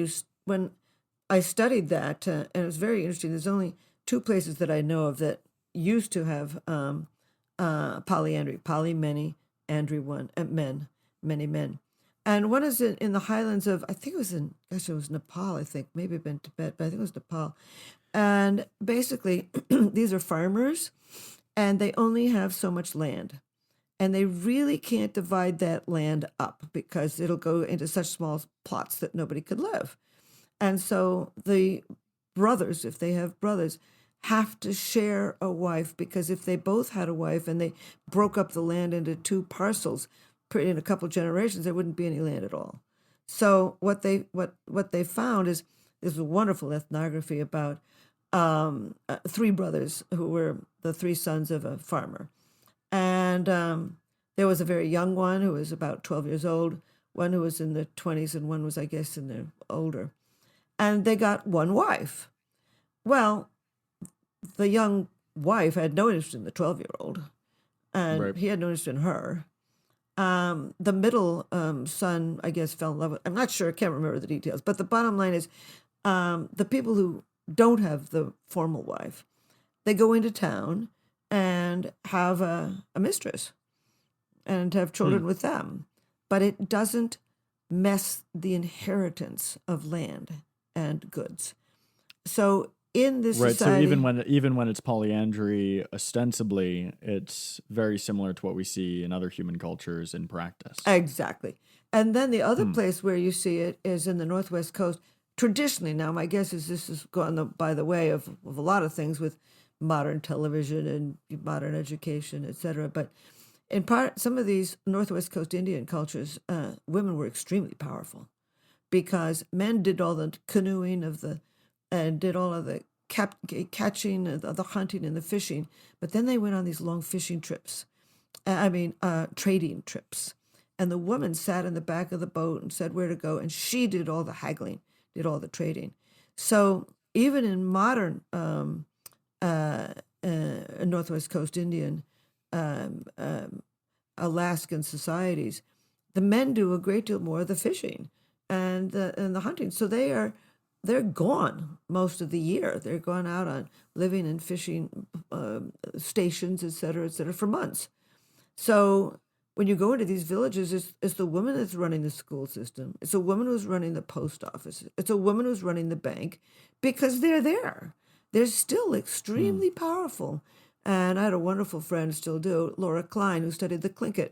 I studied that, and it was very interesting. There's only 2 places that I know of that used to have polyandry, poly many, andry one, many men. And one is in the highlands of, I think it was Nepal, I think, maybe been Tibet, but I think it was Nepal. And basically, these are farmers, and they only have so much land. And they really can't divide that land up because it'll go into such small plots that nobody could live. And so the brothers, if they have brothers, have to share a wife, because if they both had a wife and they broke up the land into 2 parcels in a couple of generations, there wouldn't be any land at all. So what they found is there's a wonderful ethnography about 3 brothers who were the 3 sons of a farmer. And there was a very young one who was about 12 years old, one who was in the 20s, and one was, I guess, in the older. And they got one wife. Well, the young wife had no interest in the 12-year-old, and Right. he had no interest in her. The middle son, I guess, fell in love with. I'm not sure. I can't remember the details. But the bottom line is, the people who don't have the formal wife, they go into town and have a mistress and have children with them. But it doesn't mess the inheritance of land and goods. So in this Right. society, So even when it's polyandry, ostensibly, it's very similar to what we see in other human cultures in practice. exactly. And then the other place where you see it is in the Northwest coast. Traditionally, now my guess is this has gone by the way of a lot of things with modern television and modern education, et cetera. But in part, some of these Northwest coast Indian cultures, women were extremely powerful, because men did all the canoeing and did all of the catching, the hunting and the fishing. But then they went on these long fishing trips. Trading trips. And the woman sat in the back of the boat and said where to go, and she did all the haggling, did all the trading. So even in modern Northwest Coast Indian Alaskan societies, the men do a great deal more of the fishing and the hunting. So they're gone most of the year. They're gone out on living and fishing stations, et cetera, for months. So when you go into these villages, it's the woman that's running the school system. It's a woman who's running the post office. It's a woman who's running the bank, because they're there. They're still extremely powerful. And I had a wonderful friend, still do, Laura Klein, who studied the Tlingit,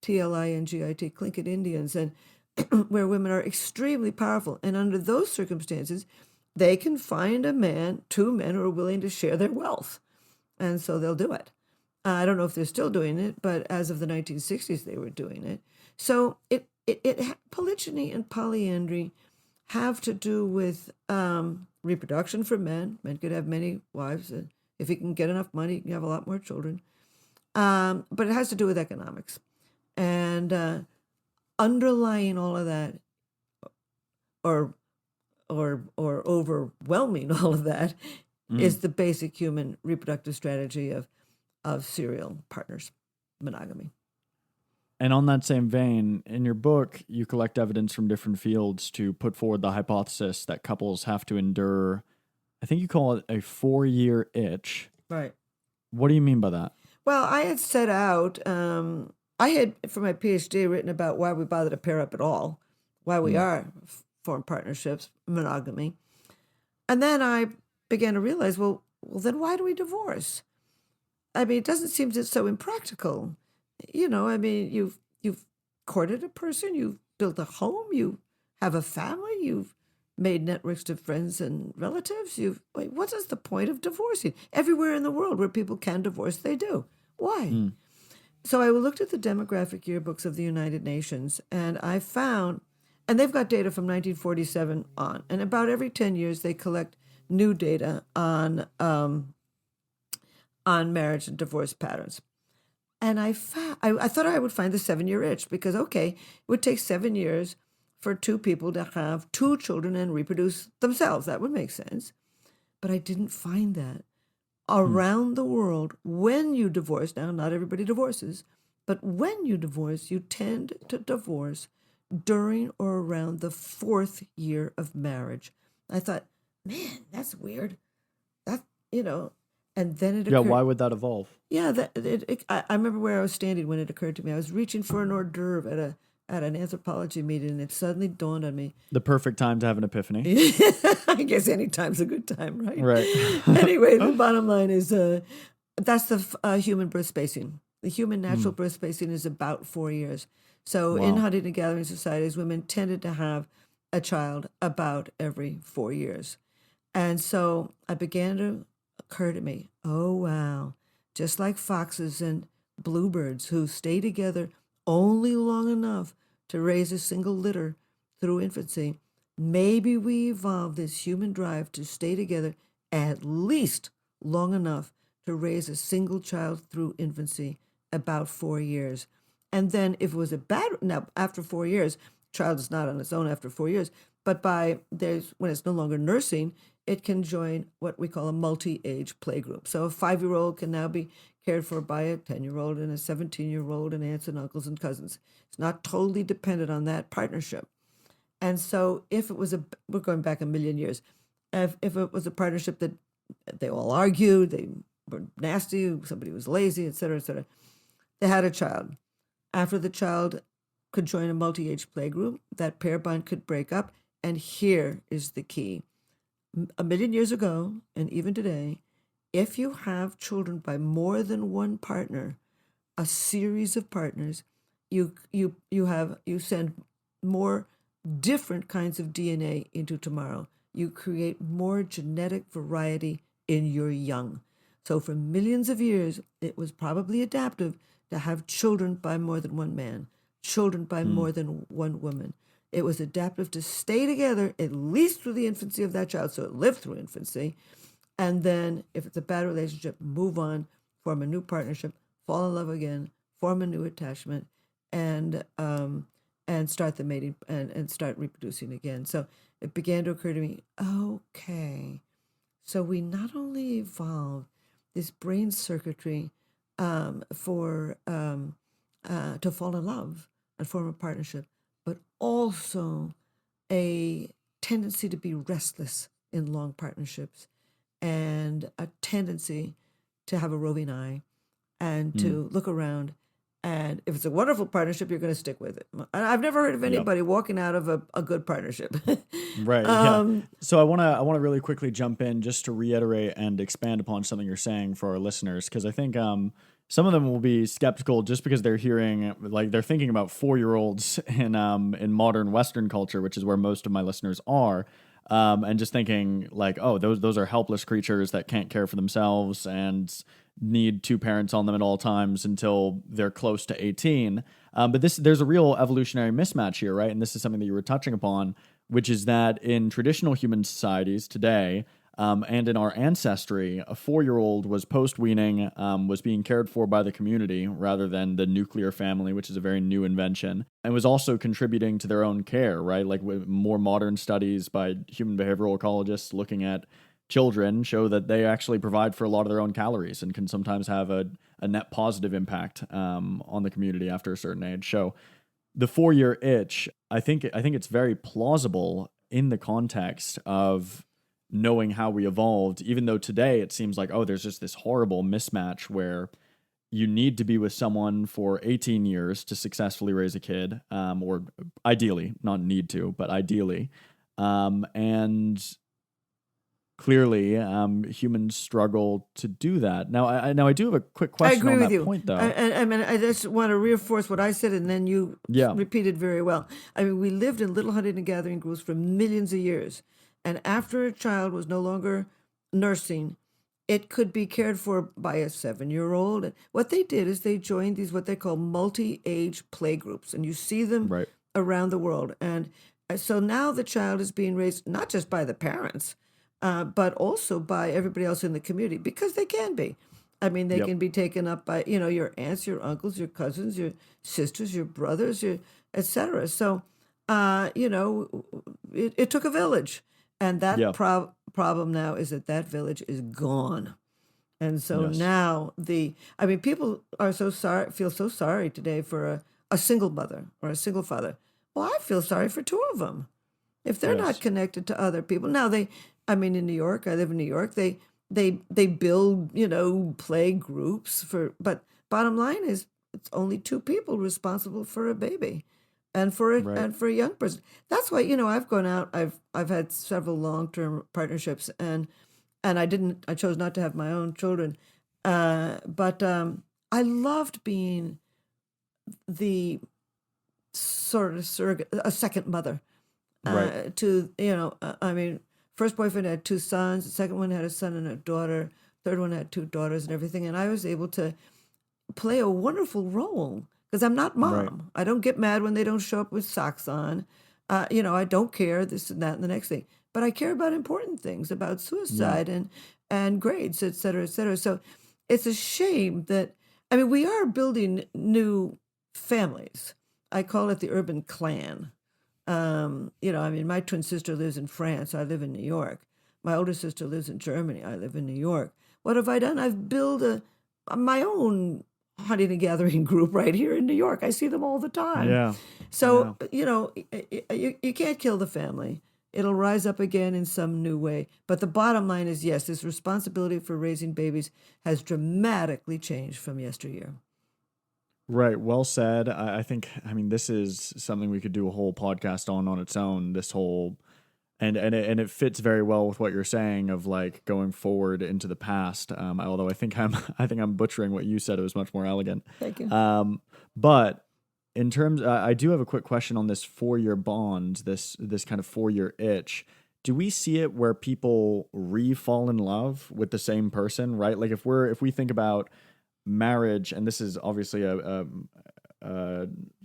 Tlingit, Tlingit Indians, and where women are extremely powerful. And under those circumstances, they can find 2 men who are willing to share their wealth. And so they'll do it. I don't know if they're still doing it, but as of the 1960s, they were doing it. So polygyny and polyandry have to do with reproduction for men. Men could have many wives. And if he can get enough money, he can have a lot more children. But it has to do with economics. And underlying all of that, or overwhelming all of that, is the basic human reproductive strategy of serial partners, monogamy. And on that same vein, in your book, you collect evidence from different fields to put forward the hypothesis that couples have to endure, I think you call it a 4-year itch, Right. What do you mean by that? Well, I had set out, I had, for my PhD, written about why we bother to pair up at all, why we are form partnerships, monogamy. And then I began to realize, well, then why do we divorce? I mean, it doesn't seem just so impractical. I mean, you've courted a person, you've built a home, you have a family, you've made networks of friends and relatives. What is the point of divorcing? Everywhere in the world where people can divorce, they do. Why? So I looked at the demographic yearbooks of the United Nations, and I found, and they've got data from 1947 on, and about every 10 years they collect new data on marriage and divorce patterns. And I thought I would find the 7-year itch because, okay, it would take 7 years for two people to have two children and reproduce themselves. That would make sense. But I didn't find that. Around the world, when you divorce, now not everybody divorces, but when you divorce, you tend to divorce during or around the 4th year of marriage. I thought, man, that's weird. And then it occurred. Yeah, why would that evolve? Yeah, I remember where I was standing when it occurred to me. I was reaching for an hors d'oeuvre at an anthropology meeting, and it suddenly dawned on me. The perfect time to have an epiphany. I guess any time's a good time, right? Right. Anyway, the bottom line is that's the human birth spacing. The human natural birth spacing is about 4 years. So in hunting and gathering societies, women tended to have a child about every 4 years. And so I began to occur to me, oh, wow, just like foxes and bluebirds who stay together only long enough to raise a single litter through infancy, maybe we evolved this human drive to stay together at least long enough to raise a single child through infancy, about 4 years. And then if it was now after 4 years, child is not on its own after 4 years, but when it's no longer nursing, it can join what we call a multi-age playgroup. So a 5-year-old can now be cared for by a 10-year-old and a 17-year-old and aunts and uncles and cousins. It's not totally dependent on that partnership. And so if it was we're going back a million years, if it was a partnership that they all argued, they were nasty, somebody was lazy, et cetera, they had a child. After the child could join a multi-age playgroup, that pair bond could break up. And here is the key. A million years ago, and even today, if you have children by more than one partner, a series of partners, you send more different kinds of DNA into tomorrow. You create more genetic variety in your young. So for millions of years, it was probably adaptive to have children by more than one man, children by more than one woman. It was adaptive to stay together at least through the infancy of that child, so it lived through infancy. And then if it's a bad relationship, move on, form a new partnership, fall in love again, form a new attachment, and start the mating and start reproducing again. So it began to occur to me, okay, so we not only evolved this brain circuitry to fall in love and form a partnership, but also a tendency to be restless in long partnerships and a tendency to have a roving eye and to look around. And if it's a wonderful partnership, you're going to stick with it. I've never heard of anybody walking out of a good partnership. Right. Yeah. So I want to really quickly jump in just to reiterate and expand upon something you're saying for our listeners, because I think some of them will be skeptical just because they're thinking about 4-year-olds in modern Western culture, which is where most of my listeners are. And just thinking like, oh, those are helpless creatures that can't care for themselves and need two parents on them at all times until they're close to 18. But there's a real evolutionary mismatch here, right? And this is something that you were touching upon, which is that in traditional human societies today, and in our ancestry, a 4-year-old was post-weaning, was being cared for by the community rather than the nuclear family, which is a very new invention, and was also contributing to their own care, right? Like with more modern studies by human behavioral ecologists looking at children show that they actually provide for a lot of their own calories and can sometimes have a net positive impact on the community after a certain age. So the 4-year itch, I think it's very plausible in the context of knowing how we evolved, even though today it seems like, oh, there's just this horrible mismatch where you need to be with someone for 18 years to successfully raise a kid, or ideally, not need to, but ideally. And clearly, humans struggle to do that. Now, I do have a quick I question agree on with that you. point, though. I mean, I just want to reinforce what I said, and then you Yeah. repeated very well. I mean, we lived in little hunting and gathering groups for millions of years, and after a child was no longer nursing, it could be cared for by a 7-year-old. And what they did is they joined these what they call multi-age play groups, and you see them Right. around the world. And so now the child is being raised not just by the parents, but also by everybody else in the community, because they can be. I mean, they Yep. can be taken up by, you know, your aunts, your uncles, your cousins, your sisters, your brothers, your etc. So, you know, it took a village, and that Yeah. problem now is that that village is gone. And so Yes. now I mean, people are so sorry, feel so sorry today for a single mother or a single father. Well, I feel sorry for two of them if they're Yes. not connected to other people. Now I mean, in New York, I live in New York. They build, you know, play groups but bottom line is it's only two people responsible for a baby, and for Right. a young person. That's why, you know, I've gone out. I've had several long-term partnerships, and I chose not to have my own children, but I loved being the sort of surrogate, a second mother Right. to, you know, I mean, first boyfriend had two sons, the second one had a son and a daughter, third one had two daughters and everything, and I was able to play a wonderful role because I'm not Right. mom. I don't get mad when they don't show up with socks on. You know, I don't care this and that and the next thing, but I care about important things, about Yeah. suicide and grades, et cetera, et cetera. So it's a shame that, I mean, we are building new families. I call it the urban clan. You know, I mean, my twin sister lives in France. I live in New York. My older sister lives in Germany. I live in New York. What have I done? I've built my own hunting and gathering group right here in New York. I see them all the time. Yeah. So, you know, you can't kill the family. It'll rise up again in some new way. But the bottom line is, yes, this responsibility for raising babies has dramatically changed from yesteryear. Right. Well said. I think, I mean, this is something we could do a whole podcast on its own. This whole, and it fits very well with what you're saying of like going forward into the past. Although I think I'm butchering what you said. It was much more elegant. Thank you. But in terms, I do have a quick question on this 4-year bond, this kind of 4-year itch. Do we see it where people re-fall in love with the same person, right? Like if we think about marriage, and this is obviously a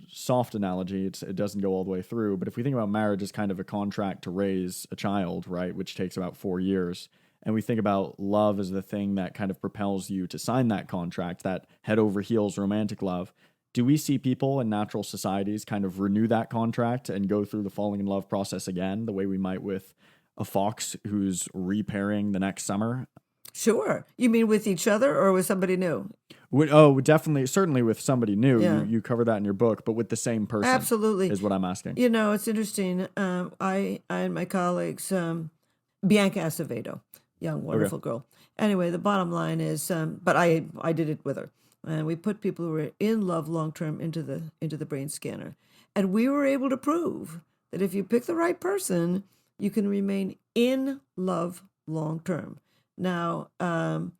soft analogy, it doesn't go all the way through, but if we think about marriage as kind of a contract to raise a child, right, which takes about 4 years, and we think about love as the thing that kind of propels you to sign that contract, that head over heels romantic love, do we see people in natural societies kind of renew that contract and go through the falling in love process again, the way we might with a fox who's repairing the next summer? Sure. You mean with each other or with somebody new? Definitely, certainly with somebody new. Yeah. You cover that in your book, but with the same person. Absolutely. Is what I'm asking. You know, it's interesting. I and my colleagues, Bianca Acevedo, young, wonderful girl. Anyway, the bottom line is, but I did it with her. And we put people who were in love long term into the brain scanner. And we were able to prove that if you pick the right person, you can remain in love long term. Now, and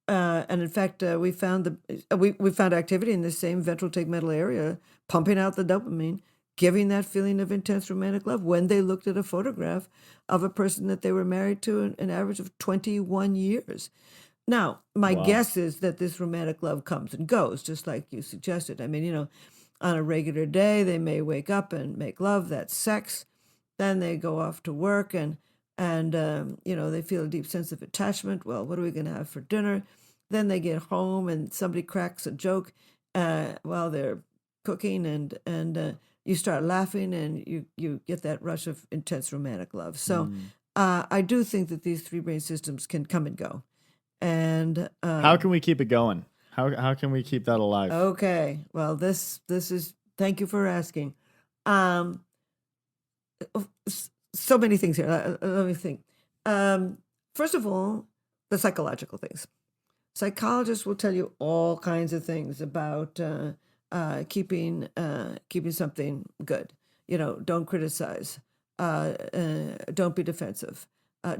in fact, we found we found activity in the same ventral tegmental area, pumping out the dopamine, giving that feeling of intense romantic love when they looked at a photograph of a person that they were married to an average of 21 years. Now, my guess is that this romantic love comes and goes, just like you suggested. I mean, you know, on a regular day, they may wake up and make love, that's sex. Then they go off to work and you know, they feel a deep sense of attachment. Well, what are we going to have for dinner? Then they get home and somebody cracks a joke while they're cooking, and you start laughing, and you get that rush of intense romantic love. So I do think that these three brain systems can come and go. And how can we keep it going? How can we keep that alive? Okay, well, this is, thank you for asking. So many things here. Let me think. First of all, the psychological things. Psychologists will tell you all kinds of things about keeping something good. Don't criticize, don't be defensive,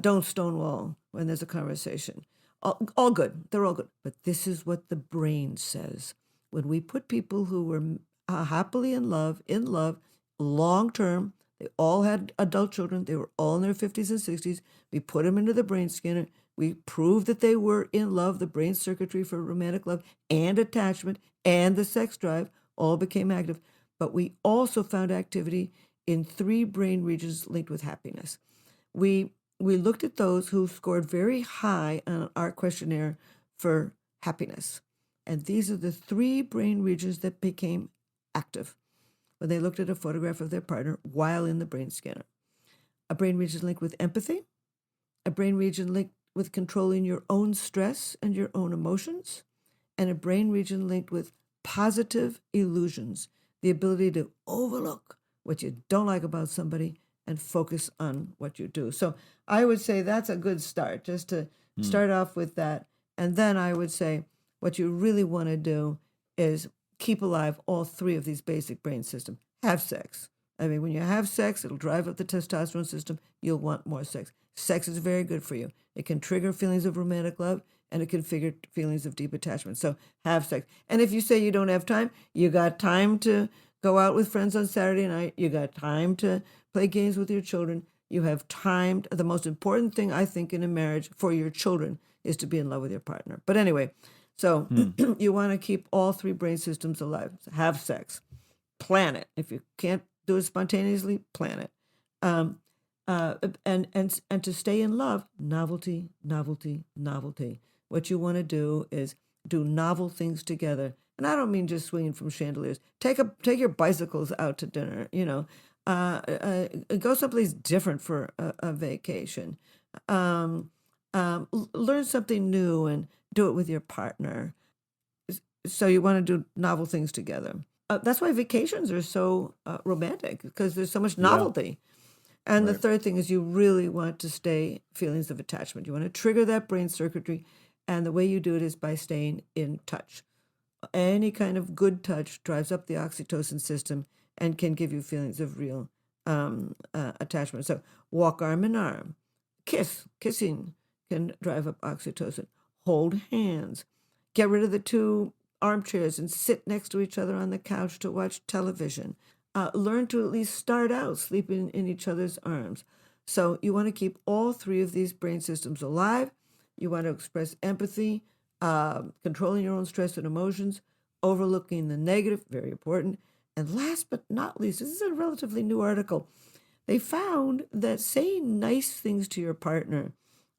don't stonewall when there's a conversation. All good. They're all good. But this is what the brain says. When we put people who were happily in love, long term, they all had adult children, they were all in their 50s and 60s, we put them into the brain scanner, we proved that they were in love, the brain circuitry for romantic love and attachment and the sex drive all became active. But we also found activity in 3 brain regions linked with happiness. We looked at those who scored very high on our questionnaire for happiness. And these are the 3 brain regions that became active when they looked at a photograph of their partner while in the brain scanner. A brain region linked with empathy, a brain region linked with controlling your own stress and your own emotions, and a brain region linked with positive illusions, the ability to overlook what you don't like about somebody and focus on what you do. So I would say that's a good start, just to start off with that. And then I would say what you really want to do is keep alive all 3 of these basic brain systems. Have sex. I mean, when you have sex, it'll drive up the testosterone system. You'll want more sex. Sex is very good for you. It can trigger feelings of romantic love, and it can trigger feelings of deep attachment. So have sex. And if you say you don't have time, you got time to go out with friends on Saturday night. You got time to play games with your children. You have time. The most important thing, I think, in a marriage for your children is to be in love with your partner. But anyway, so you want to keep all 3 brain systems alive. Have sex. Plan it. If you can't do it spontaneously, plan it. And to stay in love, novelty, novelty, novelty. What you want to do is do novel things together. And I don't mean just swinging from chandeliers. Take your bicycles out to dinner, go someplace different for a vacation. Learn something new and do it with your partner. So you want to do novel things together. That's why vacations are so romantic, because there's so much novelty. And the third thing is you really want to stay feelings of attachment. You want to trigger that brain circuitry. And the way you do it is by staying in touch. Any kind of good touch drives up the oxytocin system and can give you feelings of real attachment. So walk arm in arm. Kissing can drive up oxytocin. Hold hands. Get rid of the 2 armchairs and sit next to each other on the couch to watch television. Learn to at least start out sleeping in each other's arms. So you want to keep all 3 of these brain systems alive. You want to express empathy, controlling your own stress and emotions, overlooking the negative, very important. And last but not least, this is a relatively new article. They found that saying nice things to your partner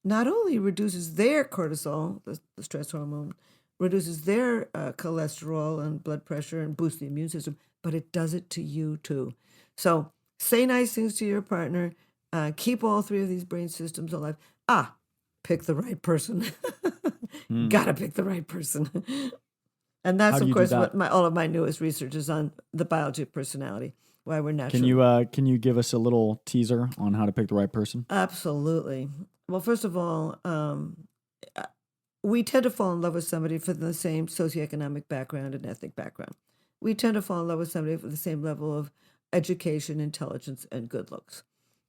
not only reduces their cortisol, the stress hormone, reduces their cholesterol and blood pressure and boosts the immune system, but it does it to you too. So say nice things to your partner. Keep all 3 of these brain systems alive. Pick the right person. Gotta pick the right person. And that's, of course, what all of my newest research is on, the biology of personality, why we're natural. Can you give us a little teaser on how to pick the right person? Absolutely. Well, first of all, we tend to fall in love with somebody for the same socioeconomic background and ethnic background. We tend to fall in love with somebody for the same level of education, intelligence, and good looks.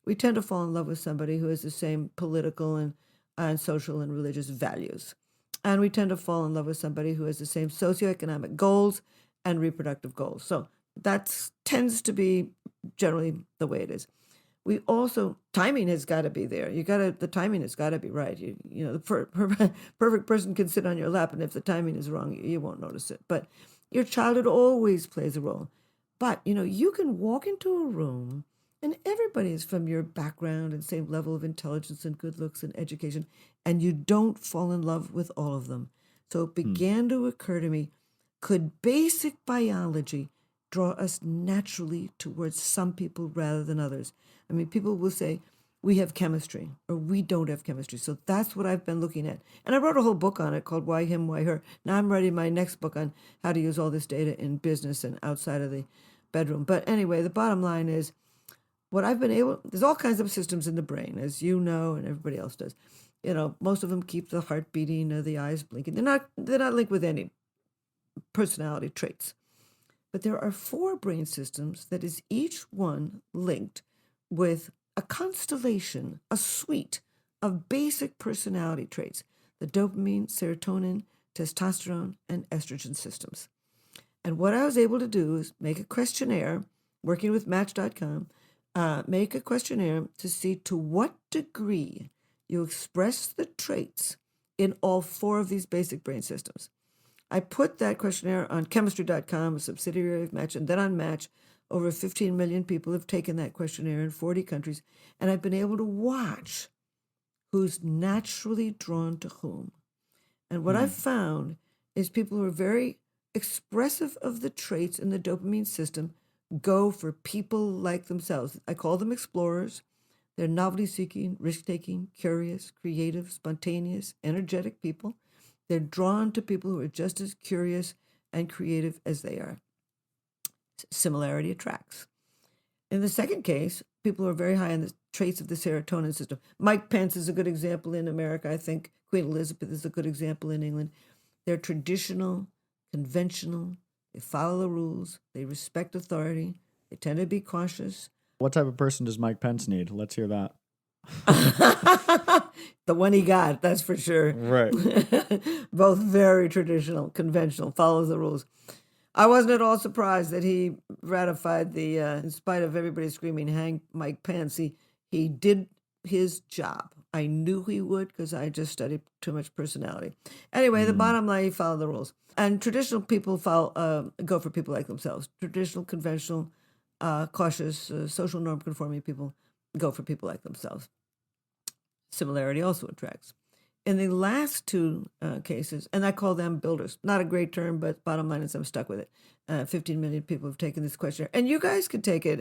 We tend to fall in love with somebody who has the same political and social and religious values. And we tend to fall in love with somebody who has the same socioeconomic goals and reproductive goals. So that tends to be generally the way it is. We also, timing has got to be there. The timing has got to be right. The perfect person can sit on your lap, and if the timing is wrong, you won't notice it. But your childhood always plays a role. But, you can walk into a room and everybody is from your background and same level of intelligence and good looks and education, and you don't fall in love with all of them. So it began to occur to me, could basic biology draw us naturally towards some people rather than others? I mean, people will say, we have chemistry, or we don't have chemistry. So that's what I've been looking at. And I wrote a whole book on it called Why Him, Why Her. Now I'm writing my next book on how to use all this data in business and outside of the bedroom. But anyway, the bottom line is, what I've been able, there's all kinds of systems in the brain, as you know, and everybody else does. Most of them keep the heart beating or the eyes blinking. They're not linked with any personality traits. But there are 4 brain systems that is each one linked with a constellation, a suite of basic personality traits: the dopamine, serotonin, testosterone, and estrogen systems. And what I was able to do is make a questionnaire, working with Match.com, make a questionnaire to see to what degree you express the traits in all 4 of these basic brain systems. I put that questionnaire on chemistry.com, a subsidiary of Match, and then on Match. Over 15 million people have taken that questionnaire in 40 countries, and I've been able to watch who's naturally drawn to whom. And what I've found is people who are very expressive of the traits in the dopamine system go for people like themselves. I call them explorers. They're novelty-seeking, risk-taking, curious, creative, spontaneous, energetic people. They're drawn to people who are just as curious and creative as they are. Similarity attracts. In the second case, people who are very high on the traits of the serotonin system. Mike Pence is a good example in America. I think Queen Elizabeth is a good example in England. They're traditional, conventional. They follow the rules. They respect authority. They tend to be cautious. What type of person does Mike Pence need? Let's hear that. The one he got, that's for sure. Right. Both very traditional, conventional, follows the rules. I wasn't at all surprised that he ratified in spite of everybody screaming, hang Mike Pence, he did his job. I knew he would because I just studied too much personality. Anyway, the bottom line, he followed the rules. And traditional people go for people like themselves. Traditional, conventional, cautious, social norm conforming people go for people like themselves. Similarity also attracts. In the last 2 cases, and I call them builders, not a great term, but bottom line is I'm stuck with it. 15 million people have taken this questionnaire, and you guys could take it.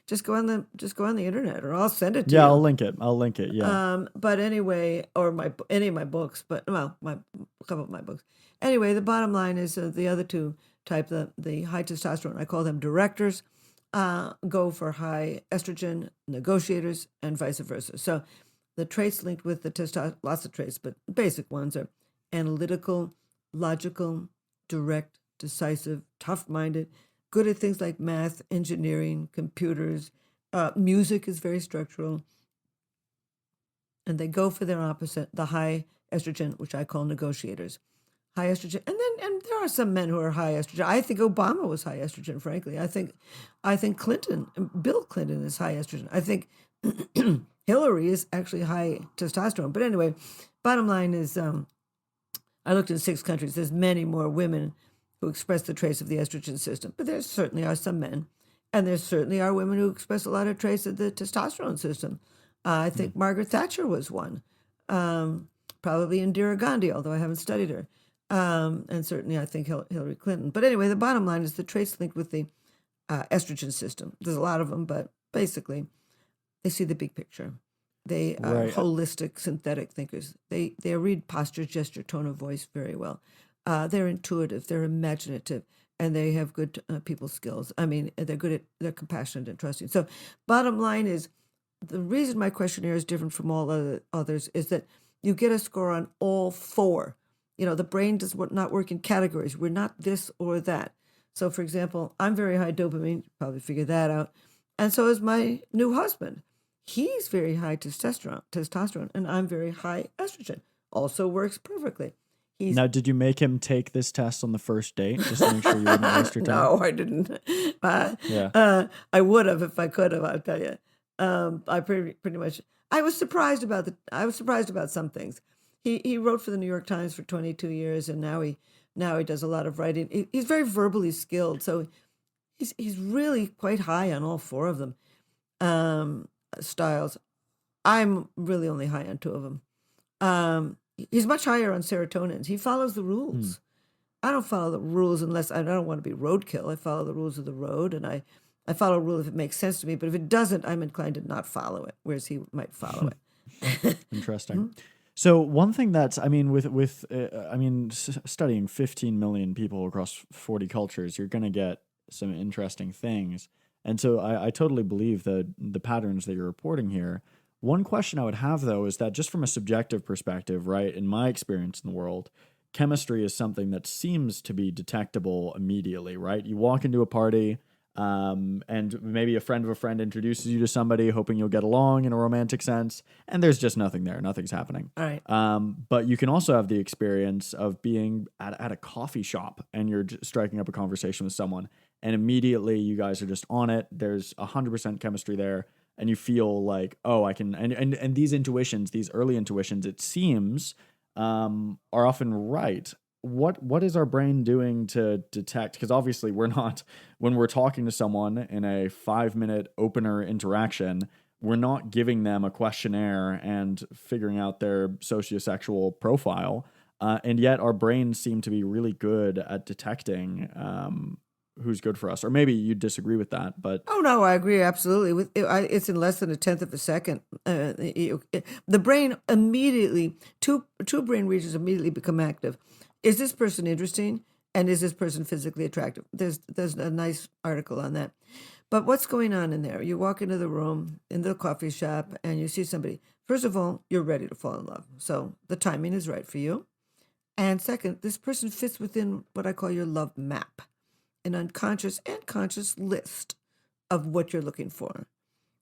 Just go on the internet, or I'll send it to you. Yeah, I'll link it. Yeah. But anyway, or any of my books, a couple of my books. Anyway, the bottom line is the other 2 type, the high testosterone, I call them directors, go for high estrogen, negotiators, and vice versa. So the traits linked with the testosterone, lots of traits, but basic ones are analytical, logical, direct, decisive, tough-minded, good at things like math, engineering, computers. Music is very structural. And they go for their opposite, the high estrogen, which I call negotiators. High estrogen. And there are some men who are high estrogen. I think Obama was high estrogen, frankly. I think Bill Clinton is high estrogen. I think Hillary is actually high testosterone. But anyway, bottom line is I looked in 6 countries. There's many more women who express the traits of the estrogen system. But there certainly are some men. And there certainly are women who express a lot of traits of the testosterone system. I think Margaret Thatcher was one. Probably Indira Gandhi, although I haven't studied her. And certainly I think Hillary Clinton. But anyway, the bottom line is the traits linked with the estrogen system. There's a lot of them, but basically they see the big picture. They are holistic, synthetic thinkers. They read posture, gesture, tone of voice very well. They're intuitive, they're imaginative, and they have good people skills. I mean, they're compassionate and trusting. So bottom line is, the reason my questionnaire is different from all others is that you get a score on all 4. The brain does not work in categories. We're not this or that. So, for example, I'm very high dopamine. You probably figure that out. And so is my new husband. He's very high testosterone, and I'm very high estrogen. Also works perfectly. Now, did you make him take this test on the first date just to make sure you wouldn't waste your time? No, I didn't. I would have if I could have. I'll tell you. I pretty much. I was surprised about some things. He wrote for the New York Times for 22 years, and now he does a lot of writing. He's very verbally skilled, so he's really quite high on all 4 of them styles. I'm really only high on 2 of them. He's much higher on serotonin. He follows the rules. I don't follow the rules unless I don't want to be roadkill. I follow the rules of the road, and I follow a rule if it makes sense to me. But if it doesn't, I'm inclined to not follow it, whereas he might follow it. Interesting. So one thing that's, studying 15 million people across 40 cultures, you're going to get some interesting things. And so I totally believe the patterns that you're reporting here. One question I would have, though, is that just from a subjective perspective, right, in my experience in the world, chemistry is something that seems to be detectable immediately, right? You walk into a party, and maybe a friend of a friend introduces you to somebody, hoping you'll get along in a romantic sense, and there's just nothing there. Nothing's happening. All right. But you can also have the experience of being at a coffee shop and you're striking up a conversation with someone, and immediately you guys are just on it. There's 100% chemistry there, and you feel like, oh, I can. And these intuitions, these early intuitions, it seems, are often right. What is our brain doing to detect? Because obviously we're not, when we're talking to someone in a 5-minute opener interaction, we're not giving them a questionnaire and figuring out their sociosexual profile. And yet our brains seem to be really good at detecting who's good for us. Or maybe you disagree with that, but Oh no, I agree absolutely. It's in less than a tenth of a second. The brain immediately, two brain regions immediately become active. Is this person interesting, and is this person physically attractive? There's a nice article on that. But what's going on in there? You walk into the room, in the coffee shop, and you see somebody. First of all, you're ready to fall in love, so the timing is right for you. And second, this person fits within what I call your love map, an unconscious and conscious list of what you're looking for.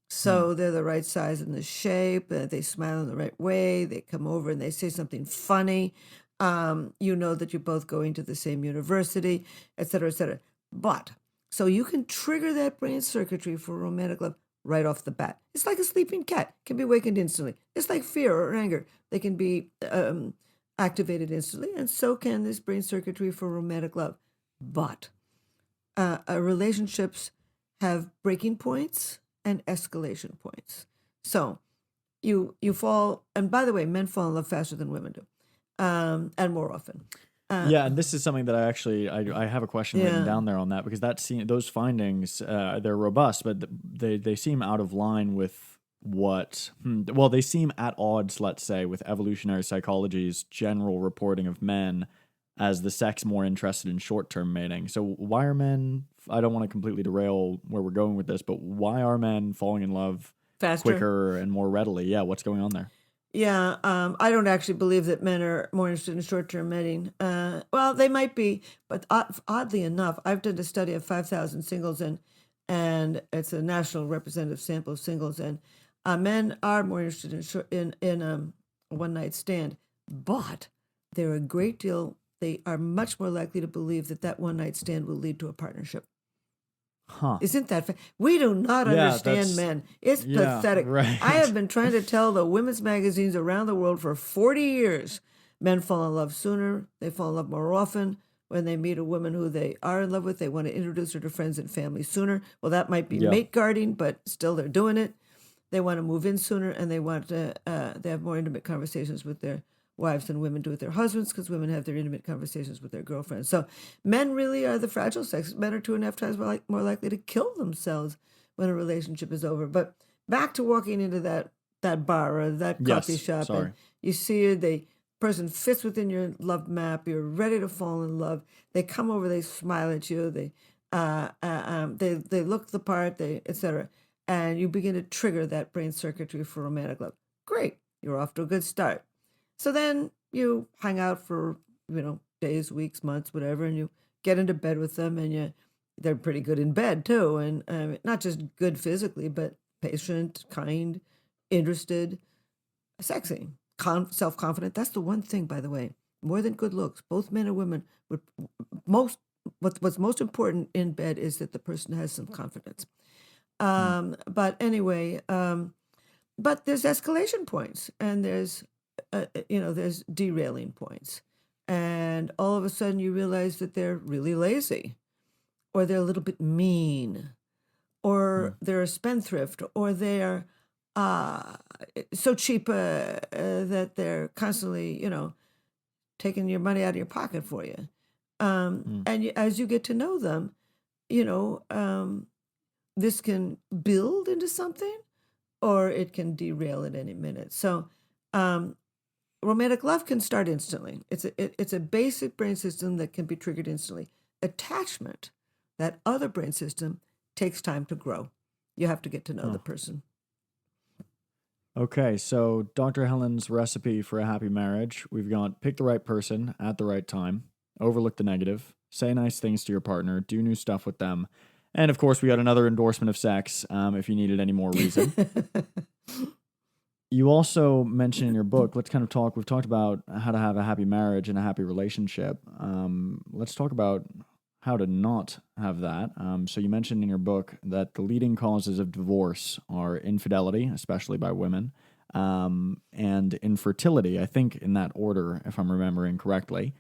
So they're the right size and the shape, they smile in the right way, they come over and they say something funny. You know that you're both going to the same university, et cetera, et cetera. But, so you can trigger that brain circuitry for romantic love right off the bat. It's like a sleeping cat, can be awakened instantly. It's like fear or anger. They can be activated instantly, and so can this brain circuitry for romantic love. But relationships have breaking points and escalation points. So you fall, and by the way, men fall in love faster than women do, and more often. yeah, and this is something that I have a question written Yeah. down there on that, because those findings, they're robust, but they seem out of line with well, they seem at odds, let's say, with evolutionary psychology's general reporting of men as the sex more interested in short-term mating. So why are men, I don't want to completely derail where we're going with this, but why are men falling in love Faster. quicker and more readily? Yeah, what's going on there? Yeah, I don't actually believe that men are more interested in short-term mating. Well, they might be, but oddly enough, I've done a study of 5,000 singles, and it's a national representative sample of singles, and men are more interested in a one-night stand, but they're a great deal. They are much more likely to believe that one-night stand will lead to a partnership. Huh. Isn't that we do not Yeah, understand that's- men. It's yeah, pathetic. right. I have been trying to tell the women's magazines around the world for 40 years. Men fall in love sooner. They fall in love more often. When they meet a woman who they are in love with, they want to introduce her to friends and family sooner. Well, that might be Yeah. mate guarding, but still they're doing it. They want to move in sooner, and they want to. They have more intimate conversations with their wives than women do with their husbands, because women have their intimate conversations with their girlfriends. So men really are the fragile sex. Men are 2.5 times more likely to kill themselves when a relationship is over. But back to walking into that bar or that coffee Yes, shop, sorry. and you see the person fits within your love map. You're ready to fall in love. They come over, they smile at you, they look the part, etc. And you begin to trigger that brain circuitry for romantic love. Great, you're off to a good start. So then you hang out for, days, weeks, months, whatever, and you get into bed with them, and they're pretty good in bed too, and not just good physically, but patient, kind, interested, sexy, self-confident. That's the one thing, by the way, more than good looks. Both men and women would what's most important in bed is that the person has some confidence. But anyway, but there's escalation points, and there's derailing points, and all of a sudden you realize that they're really lazy, or they're a little bit mean, or they're a spendthrift, or they're so cheap that they're constantly, taking your money out of your pocket for you. And as you get to know them, this can build into something, or it can derail at any minute. So romantic love can start instantly. It's a basic brain system that can be triggered instantly. Attachment, that other brain system, takes time to grow. You have to get to know Huh. the person. Okay, so Dr. Helen's recipe for a happy marriage, we've got pick the right person at the right time, overlook the negative, say nice things to your partner, do new stuff with them, and of course, we got another endorsement of sex if you needed any more reason. You also mentioned in your book, let's kind of talk, we've talked about how to have a happy marriage and a happy relationship. Let's talk about how to not have that. So you mentioned in your book that the leading causes of divorce are infidelity, especially by women, and infertility, I think in that order, if I'm remembering correctly.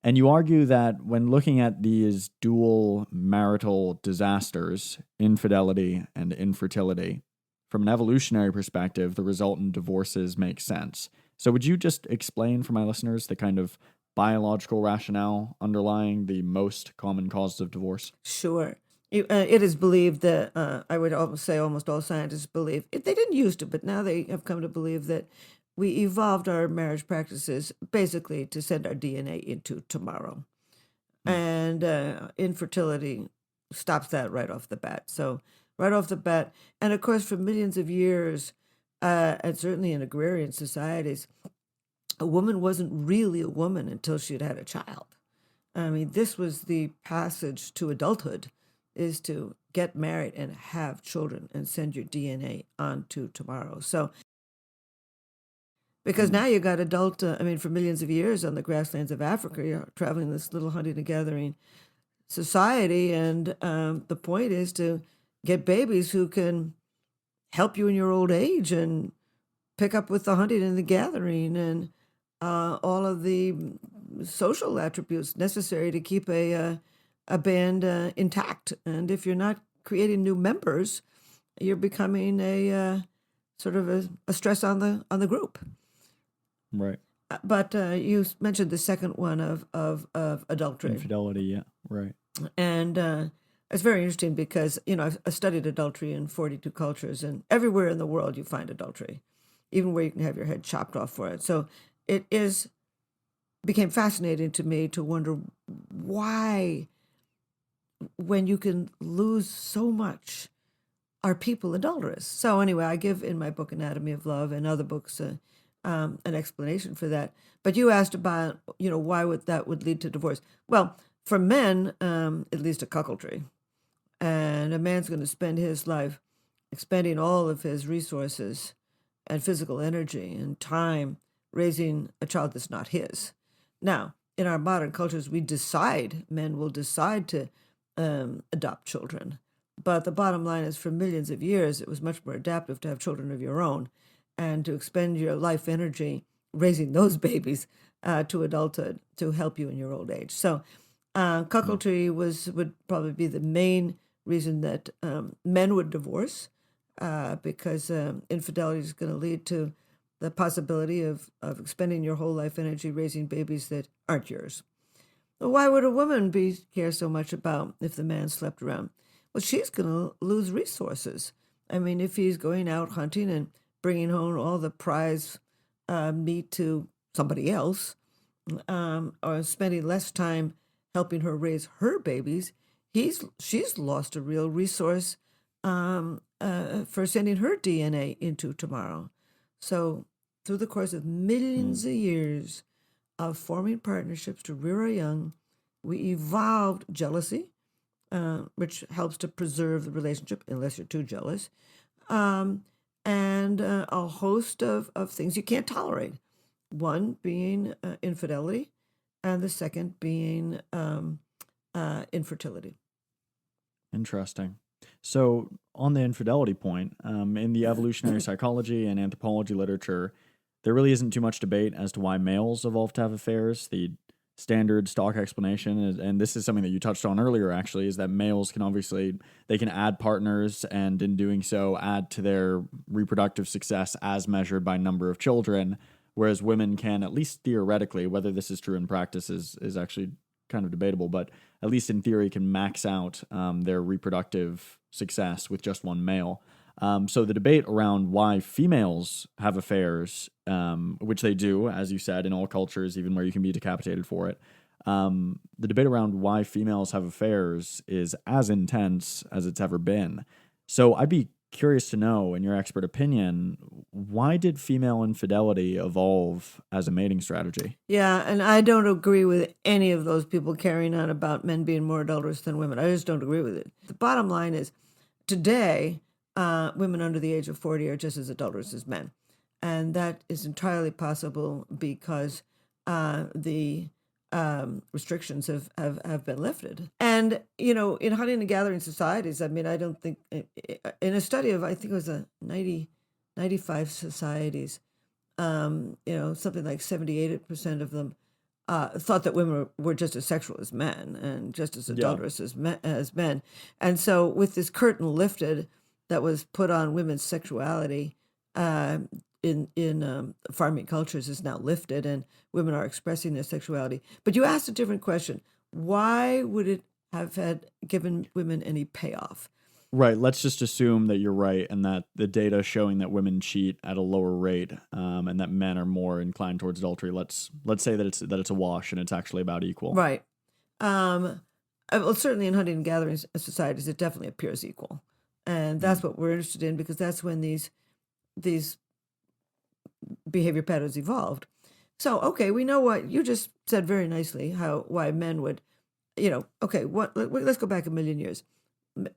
And you argue that when looking at these dual marital disasters, infidelity and infertility, from an evolutionary perspective, the resultant divorces make sense. So would you just explain for my listeners the kind of biological rationale underlying the most common causes of divorce? Sure. It is believed that, I would almost say almost all scientists believe, they didn't used to, but now they have come to believe that we evolved our marriage practices basically to send our DNA into tomorrow. And infertility stops that right off the bat. So right off the bat, and of course for millions of years, and certainly in agrarian societies, a woman wasn't really a woman until she had had a child. I mean, this was the passage to adulthood, is to get married and have children and send your DNA on to tomorrow. So because now you got adult, for millions of years on the grasslands of Africa, you're traveling this little hunting and gathering society, and the point is to get babies who can help you in your old age and pick up with the hunting and the gathering and all of the social attributes necessary to keep a band intact. And if you're not creating new members, you're becoming a sort of a stress on the group. Right. But you mentioned the second one of adultery. Infidelity, yeah, right. And it's very interesting because, I've studied adultery in 42 cultures, and everywhere in the world you find adultery, even where you can have your head chopped off for it. So became fascinating to me to wonder why, when you can lose so much, are people adulterous. So anyway, I give in my book Anatomy of Love and other books an explanation for that. But you asked about, why that would lead to divorce. Well, for men, it leads to cuckoldry. And a man's going to spend his life expending all of his resources and physical energy and time raising a child that's not his. Now, in our modern cultures, men will decide to adopt children. But the bottom line is, for millions of years, it was much more adaptive to have children of your own and to expend your life energy raising those babies to adulthood to help you in your old age. So cuckoldry would probably be the main reason that men would divorce, because infidelity is going to lead to the possibility of expending your whole life energy raising babies that aren't yours. Well, why would a woman care so much about if the man slept around? Well, she's going to lose resources. I mean, if he's going out hunting and bringing home all the prize meat to somebody else, or spending less time helping her raise her babies, she's lost a real resource for sending her DNA into tomorrow. So through the course of millions of years of forming partnerships to rear our young, we evolved jealousy, which helps to preserve the relationship, unless you're too jealous, and a host of things you can't tolerate. One being infidelity, and the second being infertility. Interesting. So, on the infidelity point, in the evolutionary psychology and anthropology literature, there really isn't too much debate as to why males evolved to have affairs. The standard stock explanation is, and this is something that you touched on earlier actually, is that males they can add partners, and in doing so add to their reproductive success as measured by number of children, whereas women can, at least theoretically, whether this is true in practice is actually kind of debatable, but at least in theory can max out their reproductive success with just one male. So the debate around why females have affairs, which they do, as you said, in all cultures, even where you can be decapitated for it, the debate around why females have affairs is as intense as it's ever been. So I'd be curious to know, in your expert opinion, why did female infidelity evolve as a mating strategy? Yeah, and I don't agree with any of those people carrying on about men being more adulterous than women. I just don't agree with it. The bottom line is, today, women under the age of 40 are just as adulterous as men. And that is entirely possible because the restrictions have been lifted. And, in hunting and gathering societies, I mean, I don't think, in a study of, I think it was 95 societies, something like 78% of them thought that women were just as sexual as men and just as adulterous as men. And so with this curtain lifted that was put on women's sexuality in farming cultures is now lifted, and women are expressing their sexuality. But you asked a different question. Why would it have given women any payoff? Right. Let's just assume that you're right, and that the data showing that women cheat at a lower rate, and that men are more inclined towards adultery. Let's say that it's a wash, and it's actually about equal. Right. Well, certainly in hunting and gathering societies, it definitely appears equal, and that's what we're interested in, because that's when these behavior patterns evolved. So, okay, we know what you just said very nicely. Why men would, okay. Let's go back a million years.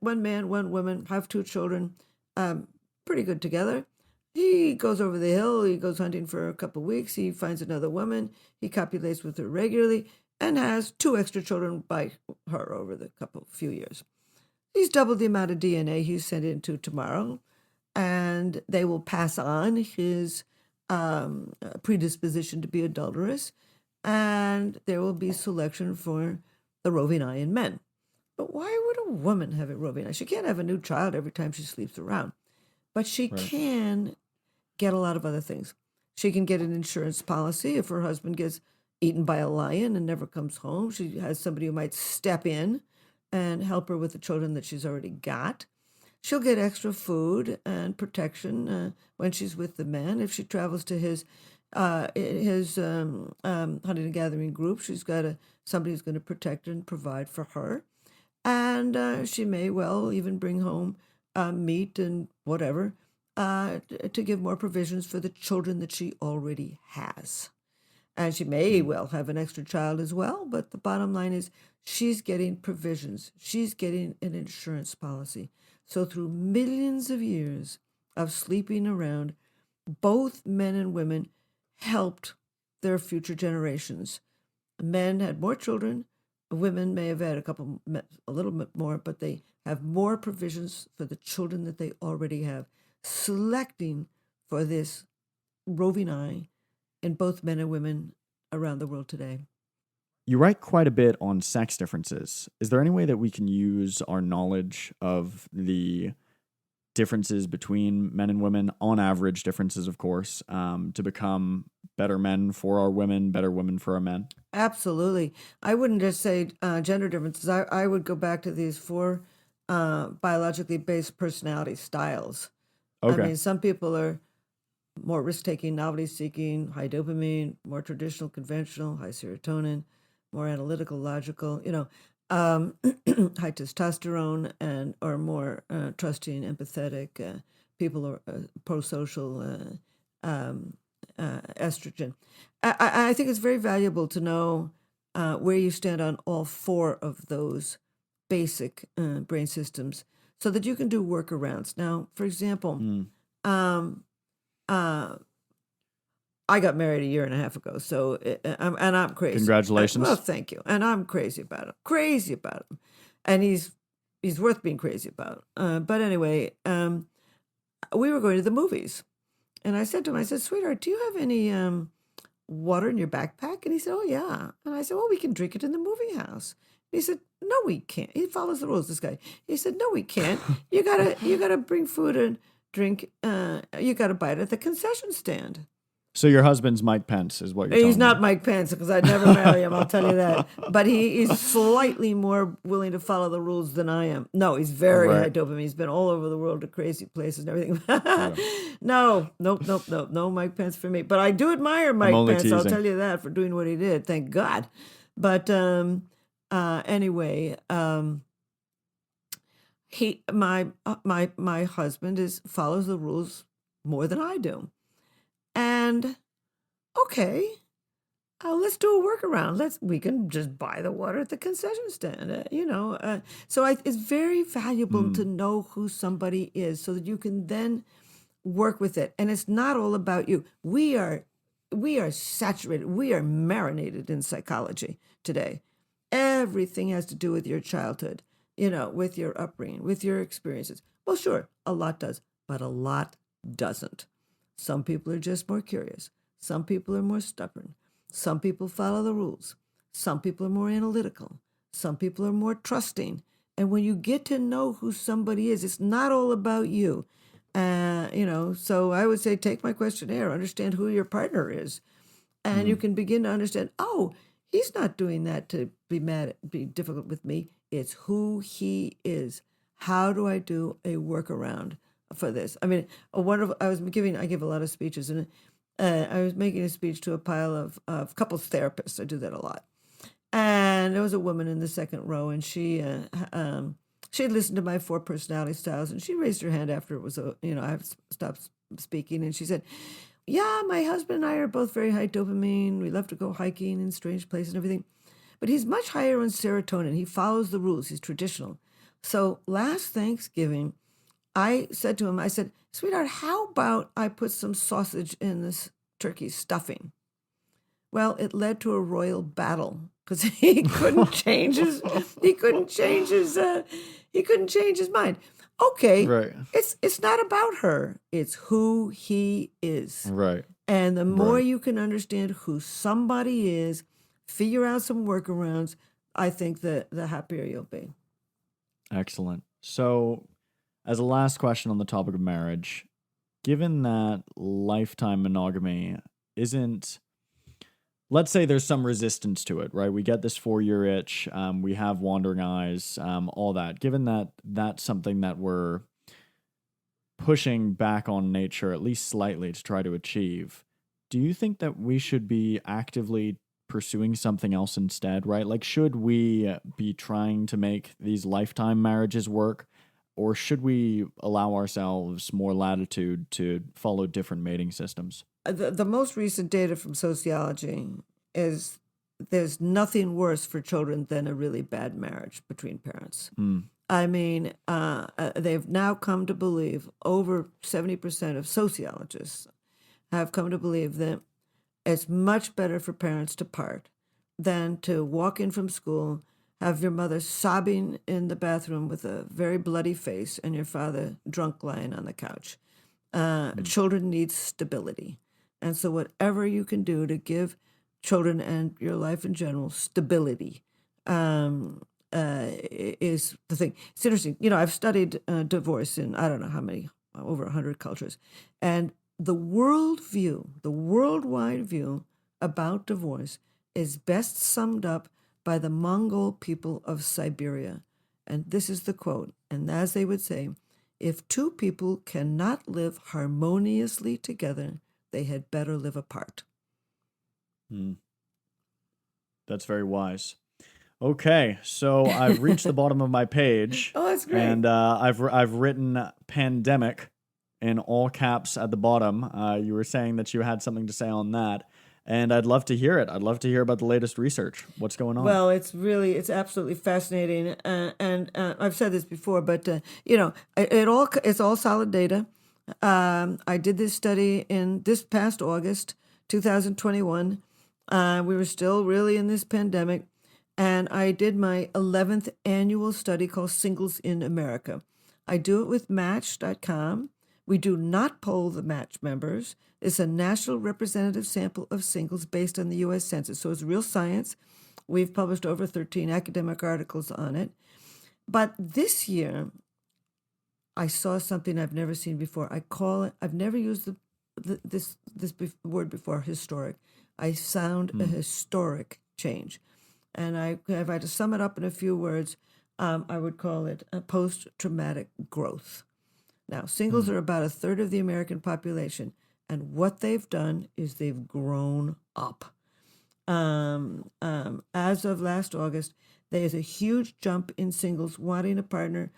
One man, one woman, have two children, pretty good together. He goes over the hill, he goes hunting for a couple of weeks, he finds another woman, he copulates with her regularly, and has two extra children by her over the few years. He's doubled the amount of DNA he's sent into tomorrow, and they will pass on his predisposition to be adulterous, and there will be selection for the roving eye in men. But why would a woman have a roving eye? She can't have a new child every time she sleeps around. But she can get a lot of other things. She can get an insurance policy if her husband gets eaten by a lion and never comes home. She has somebody who might step in and help her with the children that she's already got. She'll get extra food and protection when she's with the man. If she travels to his hunting and gathering group, she's got somebody who's going to protect her and provide for her. And she may well even bring home meat and whatever to give more provisions for the children that she already has. And she may well have an extra child as well, but the bottom line is she's getting provisions. She's getting an insurance policy. So through millions of years of sleeping around, both men and women helped their future generations. Men had more children. Women may have had a little bit more, but they have more provisions for the children that they already have, selecting for this roving eye in both men and women around the world today. You write quite a bit on sex differences. Is there any way that we can use our knowledge of the differences between men and women, on average differences, of course, to become better men for our women, better women for our men? Absolutely. I wouldn't just say gender differences. I would go back to these 4 biologically based personality styles. Okay. I mean, some people are more risk-taking, novelty-seeking, high dopamine, more traditional, conventional, high serotonin, more analytical, logical, high testosterone, or more trusting, empathetic. People are pro-social, estrogen. I think it's very valuable to know where you stand on all 4 of those basic brain systems so that you can do workarounds. Now, for example, I got married a year and a half ago, so I'm crazy. Congratulations. Well, thank you. And I'm crazy about him. And he's worth being crazy about. But anyway, we were going to the movies. And I said to him, sweetheart, do you have any water in your backpack? And he said, oh, yeah. And I said, well, we can drink it in the movie house. And he said, no, we can't. He follows the rules, this guy. He said, no, we can't. You gotta bring food and drink. You gotta buy it at the concession stand. So your husband's Mike Pence is what you're telling me. He's not Mike Pence, because I'd never marry him, I'll tell you that. But he is slightly more willing to follow the rules than I am. No, he's very high dopamine. He's been all over the world to crazy places and everything. No, Mike Pence for me. But I do admire Mike Pence, I'll tell you that, for doing what he did. Thank God. But anyway, my husband follows the rules more than I do, and okay. Let's do a workaround. We can just buy the water at the concession stand, So it's very valuable to know who somebody is so that you can then work with it. And it's not all about you. We are saturated. We are marinated in psychology today. Everything has to do with your childhood, with your upbringing, with your experiences. Well, sure, a lot does, but a lot doesn't. Some people are just more curious. Some people are more stubborn. Some people follow the rules. Some people are more analytical. Some people are more trusting. And when you get to know who somebody is, it's not all about you. So I would say take my questionnaire, understand who your partner is. And you can begin to understand, oh, he's not doing that to be difficult with me. It's who he is. How do I do a workaround for this? I mean, I give a lot of speeches, and I was making a speech to a pile of couples therapists. I do that a lot. And there was a woman in the second row, and she had listened to my 4 personality styles, and she raised her hand after it was I stopped speaking, and she said, yeah, my husband and I are both very high dopamine. We love to go hiking in strange places and everything. But he's much higher on serotonin. He follows the rules. He's traditional. So last Thanksgiving, I said to him, I said, sweetheart, how about I put some sausage in this turkey stuffing? Well, it led to a royal battle because he couldn't change his mind. Okay, Right. it's not about her. It's who he is. Right. And the more Right. you can understand who somebody is, figure out some workarounds, I think the happier you'll be. Excellent. So, as a last question on the topic of marriage, given that lifetime monogamy isn't, let's say there's some resistance to it, right? We get this 4-year itch, we have wandering eyes, all that. Given that that's something that we're pushing back on nature, at least slightly, to try to achieve, do you think that we should be actively pursuing something else instead, right? Like, should we be trying to make these lifetime marriages work? Or should we allow ourselves more latitude to follow different mating systems? The most recent data from sociology is there's nothing worse for children than a really bad marriage between parents. I mean, they've now come to believe, over 70% of sociologists have come to believe that it's much better for parents to part than to walk in from school, have your mother sobbing in the bathroom with a very bloody face, and your father drunk lying on the couch. Children need stability. And so whatever you can do to give children and your life in general stability is the thing. It's interesting. I've studied divorce in I don't know how many, over 100 cultures. And the worldwide view about divorce is best summed up by the Mongol people of Siberia. And this is the quote. And as they would say, if 2 people cannot live harmoniously together, they had better live apart. That's very wise. Okay, so I've reached the bottom of my page. Oh, that's great. And I've written pandemic in all caps at the bottom. You were saying that you had something to say on that, and I'd love to hear it. I'd love to hear about the latest research. What's going on? Well, it's absolutely fascinating, and I've said this before, but it's all solid data. I did this study in this past August, 2021. We were still really in this pandemic, and I did my 11th annual study called Singles in America. I do it with Match.com. We do not poll the Match members. It's a national representative sample of singles based on the U.S. Census, so it's real science. We've published over 13 academic articles on it. But this year, I saw something I've never seen before. I've never used this word before, historic. I found a historic change. And if I had to sum it up in a few words, I would call it a post-traumatic growth. Now, singles are about 1/3 of the American population, and what they've done is they've grown up. As of last August, there is a huge jump in singles wanting a partner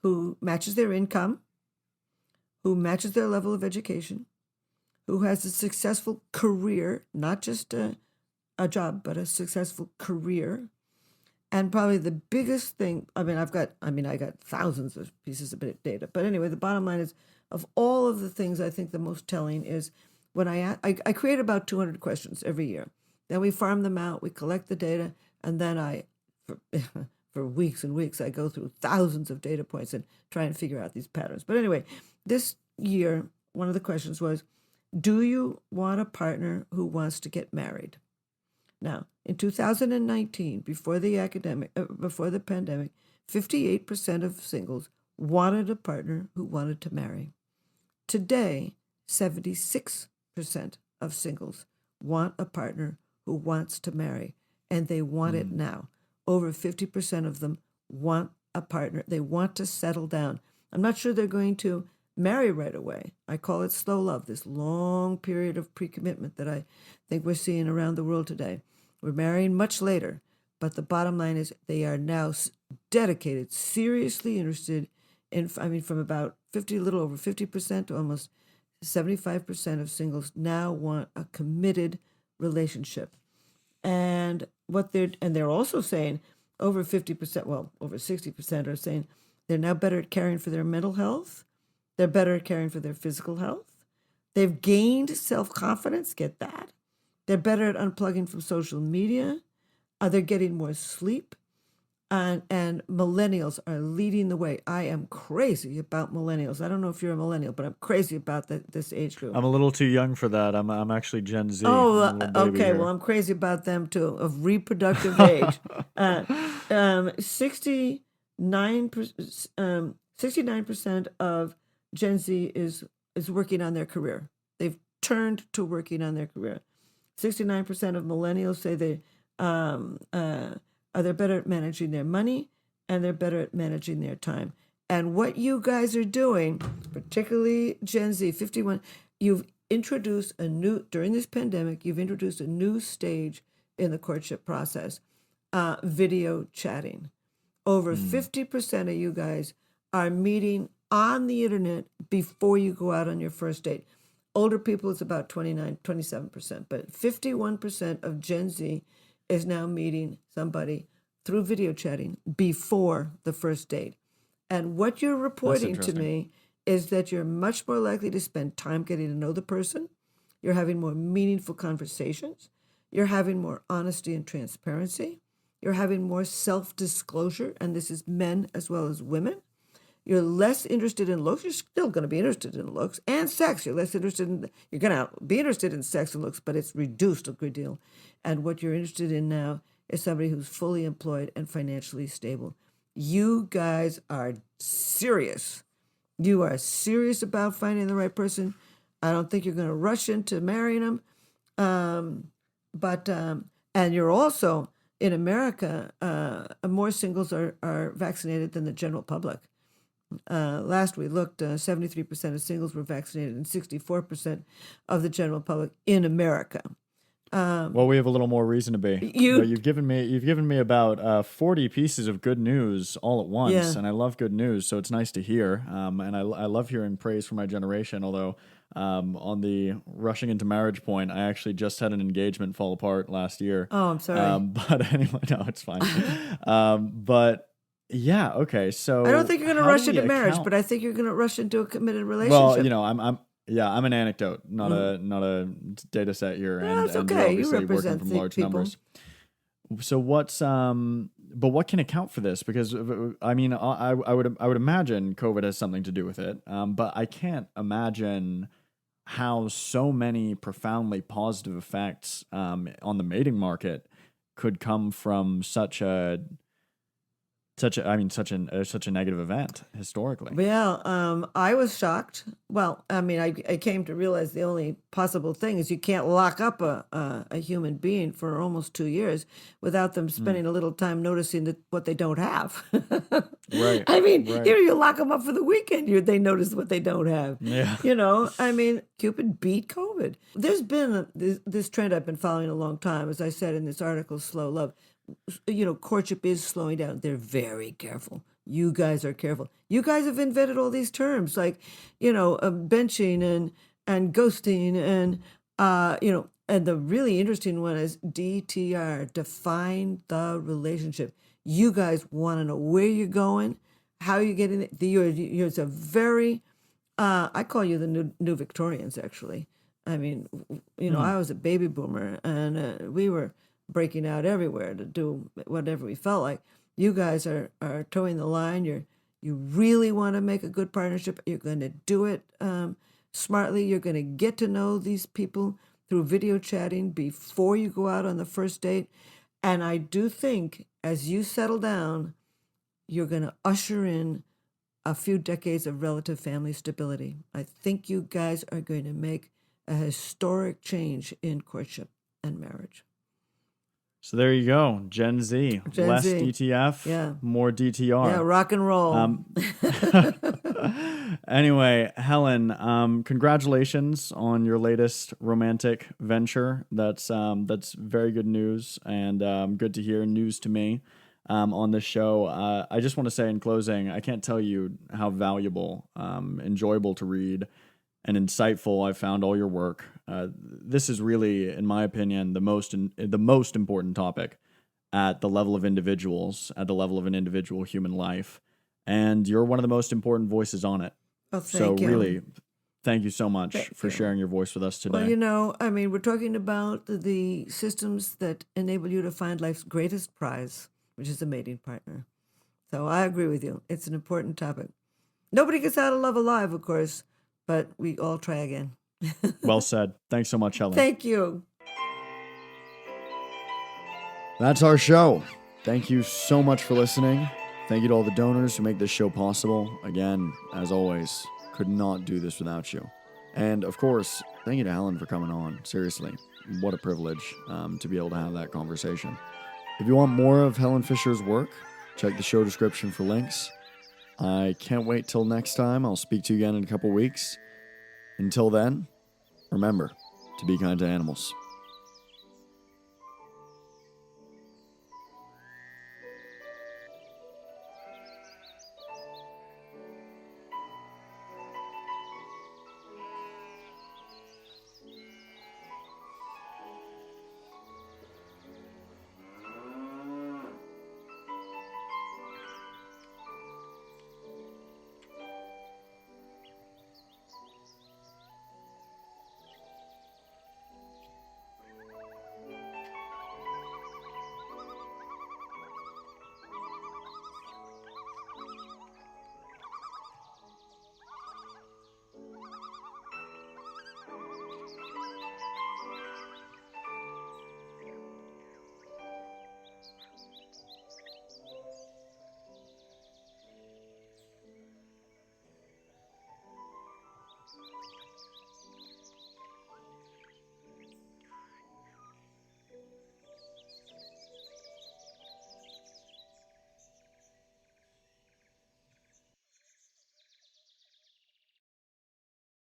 who matches their income, who matches their level of education, who has a successful career, not just a job, but a successful career. And probably the biggest thing, I got thousands of pieces of data. But anyway, the bottom line is, of all of the things, I think the most telling is when I create about 200 questions every year. Then we farm them out, we collect the data, and then for weeks and weeks, I go through thousands of data points and try and figure out these patterns. But anyway, this year, one of the questions was, do you want a partner who wants to get married? Now, in 2019, before the pandemic, 58% of singles wanted a partner who wanted to marry. Today, 76% of singles want a partner who wants to marry, and they want it now. Over 50% of them want a partner. They want to settle down. I'm not sure they're going to marry right away. I call it slow love, this long period of pre-commitment that I think we're seeing around the world today. We're marrying much later, but the bottom line is they are now dedicated, seriously interested in, from about a little over 50% to almost 75% of singles now want a committed relationship. And they're also saying over 50%, well, over 60% are saying they're now better at caring for their mental health. They're better at caring for their physical health. They've gained self-confidence, get that. They're better at unplugging from social media. They're getting more sleep. And millennials are leading the way. I am crazy about millennials. I don't know if you're a millennial, but I'm crazy about this age group. I'm a little too young for that. I'm actually Gen Z. Oh, I'm a little baby okay. here. Well, I'm crazy about them too, of reproductive age. 69% of Gen Z is working on their career. They've turned to working on their career. 69% of millennials say they're better at managing their money, and they're better at managing their time. And what you guys are doing, particularly Gen Z, 51, you've introduced during this pandemic, you've introduced a new stage in the courtship process, video chatting. Over 50% of you guys are meeting on the internet before you go out on your first date. Older people, it's about 27%, but 51% of Gen Z is now meeting somebody through video chatting before the first date. And what you're reporting to me is that you're much more likely to spend time getting to know the person. You're having more meaningful conversations. You're having more honesty and transparency. You're having more self-disclosure, and this is men as well as women. You're less interested in looks. You're still going to be interested in looks and sex. You're going to be interested in sex and looks, but it's reduced a good deal. And what you're interested in now is somebody who's fully employed and financially stable. You guys are serious. You are serious about finding the right person. I don't think you're going to rush into marrying them. And you're also, in America, more singles are vaccinated than the general public. Last we looked, 73% of singles were vaccinated and 64% of the general public in America. Well, we have a little more reason to be. But you've given me about 40 pieces of good news all at once, and I love good news, so it's nice to hear. And I love hearing praise from my generation. Although on the rushing into marriage point, I actually just had an engagement fall apart last year. Oh, I'm sorry. But anyway, no, it's fine. But yeah, okay. So I don't think you're going to rush into marriage, but I think you're going to rush into a committed relationship. Well, I'm an anecdote, not a data set here. No, and, it's and okay. You're You obviously represent working from large people. numbers. So but what can account for this? Because I would imagine COVID has something to do with it. But I can't imagine how so many profoundly positive effects on the mating market could come from such a such a negative event historically. Yeah, I was shocked. Well, I mean, I came to realize the only possible thing is you can't lock up a human being for almost 2 years without them spending a little time noticing what they don't have. Right. I mean, Right. you lock them up for the weekend, they notice what they don't have. Yeah. I mean, Cupid beat COVID. There's been this trend I've been following a long time, as I said in this article, Slow Love. Courtship is slowing down. They're very careful. You guys are careful. You guys have invented all these terms like, benching and ghosting and the really interesting one is DTR, define the relationship. You guys want to know where you're going, how you're getting it. It's a very, I call you the new Victorians, actually. I mean, I was a baby boomer and we were breaking out everywhere to do whatever we felt like. You guys are towing the line. You really want to make a good partnership. You're going to do it smartly. You're going to get to know these people through video chatting before you go out on the first date. And I do think as you settle down, you're going to usher in a few decades of relative family stability. I think you guys are going to make a historic change in courtship and marriage. So there you go, Gen Z. Less Z. DTF, Yeah. more DTR. Yeah, rock and roll. Anyway, Helen, congratulations on your latest romantic venture. That's very good news and good to hear news to me on this show. I just want to say in closing, I can't tell you how valuable, enjoyable to read, and insightful I found all your work. This is really, in my opinion, the most important topic at the level of individuals, at the level of an individual human life. And you're one of the most important voices on it. Oh, thank you. Really, thank you so much for sharing your voice with us today. Well, I mean, we're talking about the systems that enable you to find life's greatest prize, which is a mating partner. So I agree with you. It's an important topic. Nobody gets out of love alive, of course, but we all try again. Well said. Thanks so much, Helen. Thank you. That's our show. Thank you so much for listening. Thank you to all the donors who make this show possible. Again, as always, could not do this without you. And of course, thank you to Helen for coming on. Seriously, what a privilege to be able to have that conversation. If you want more of Helen Fisher's work, check the show description for links. I can't wait till next time. I'll speak to you again in a couple weeks. Until then, remember to be kind to animals.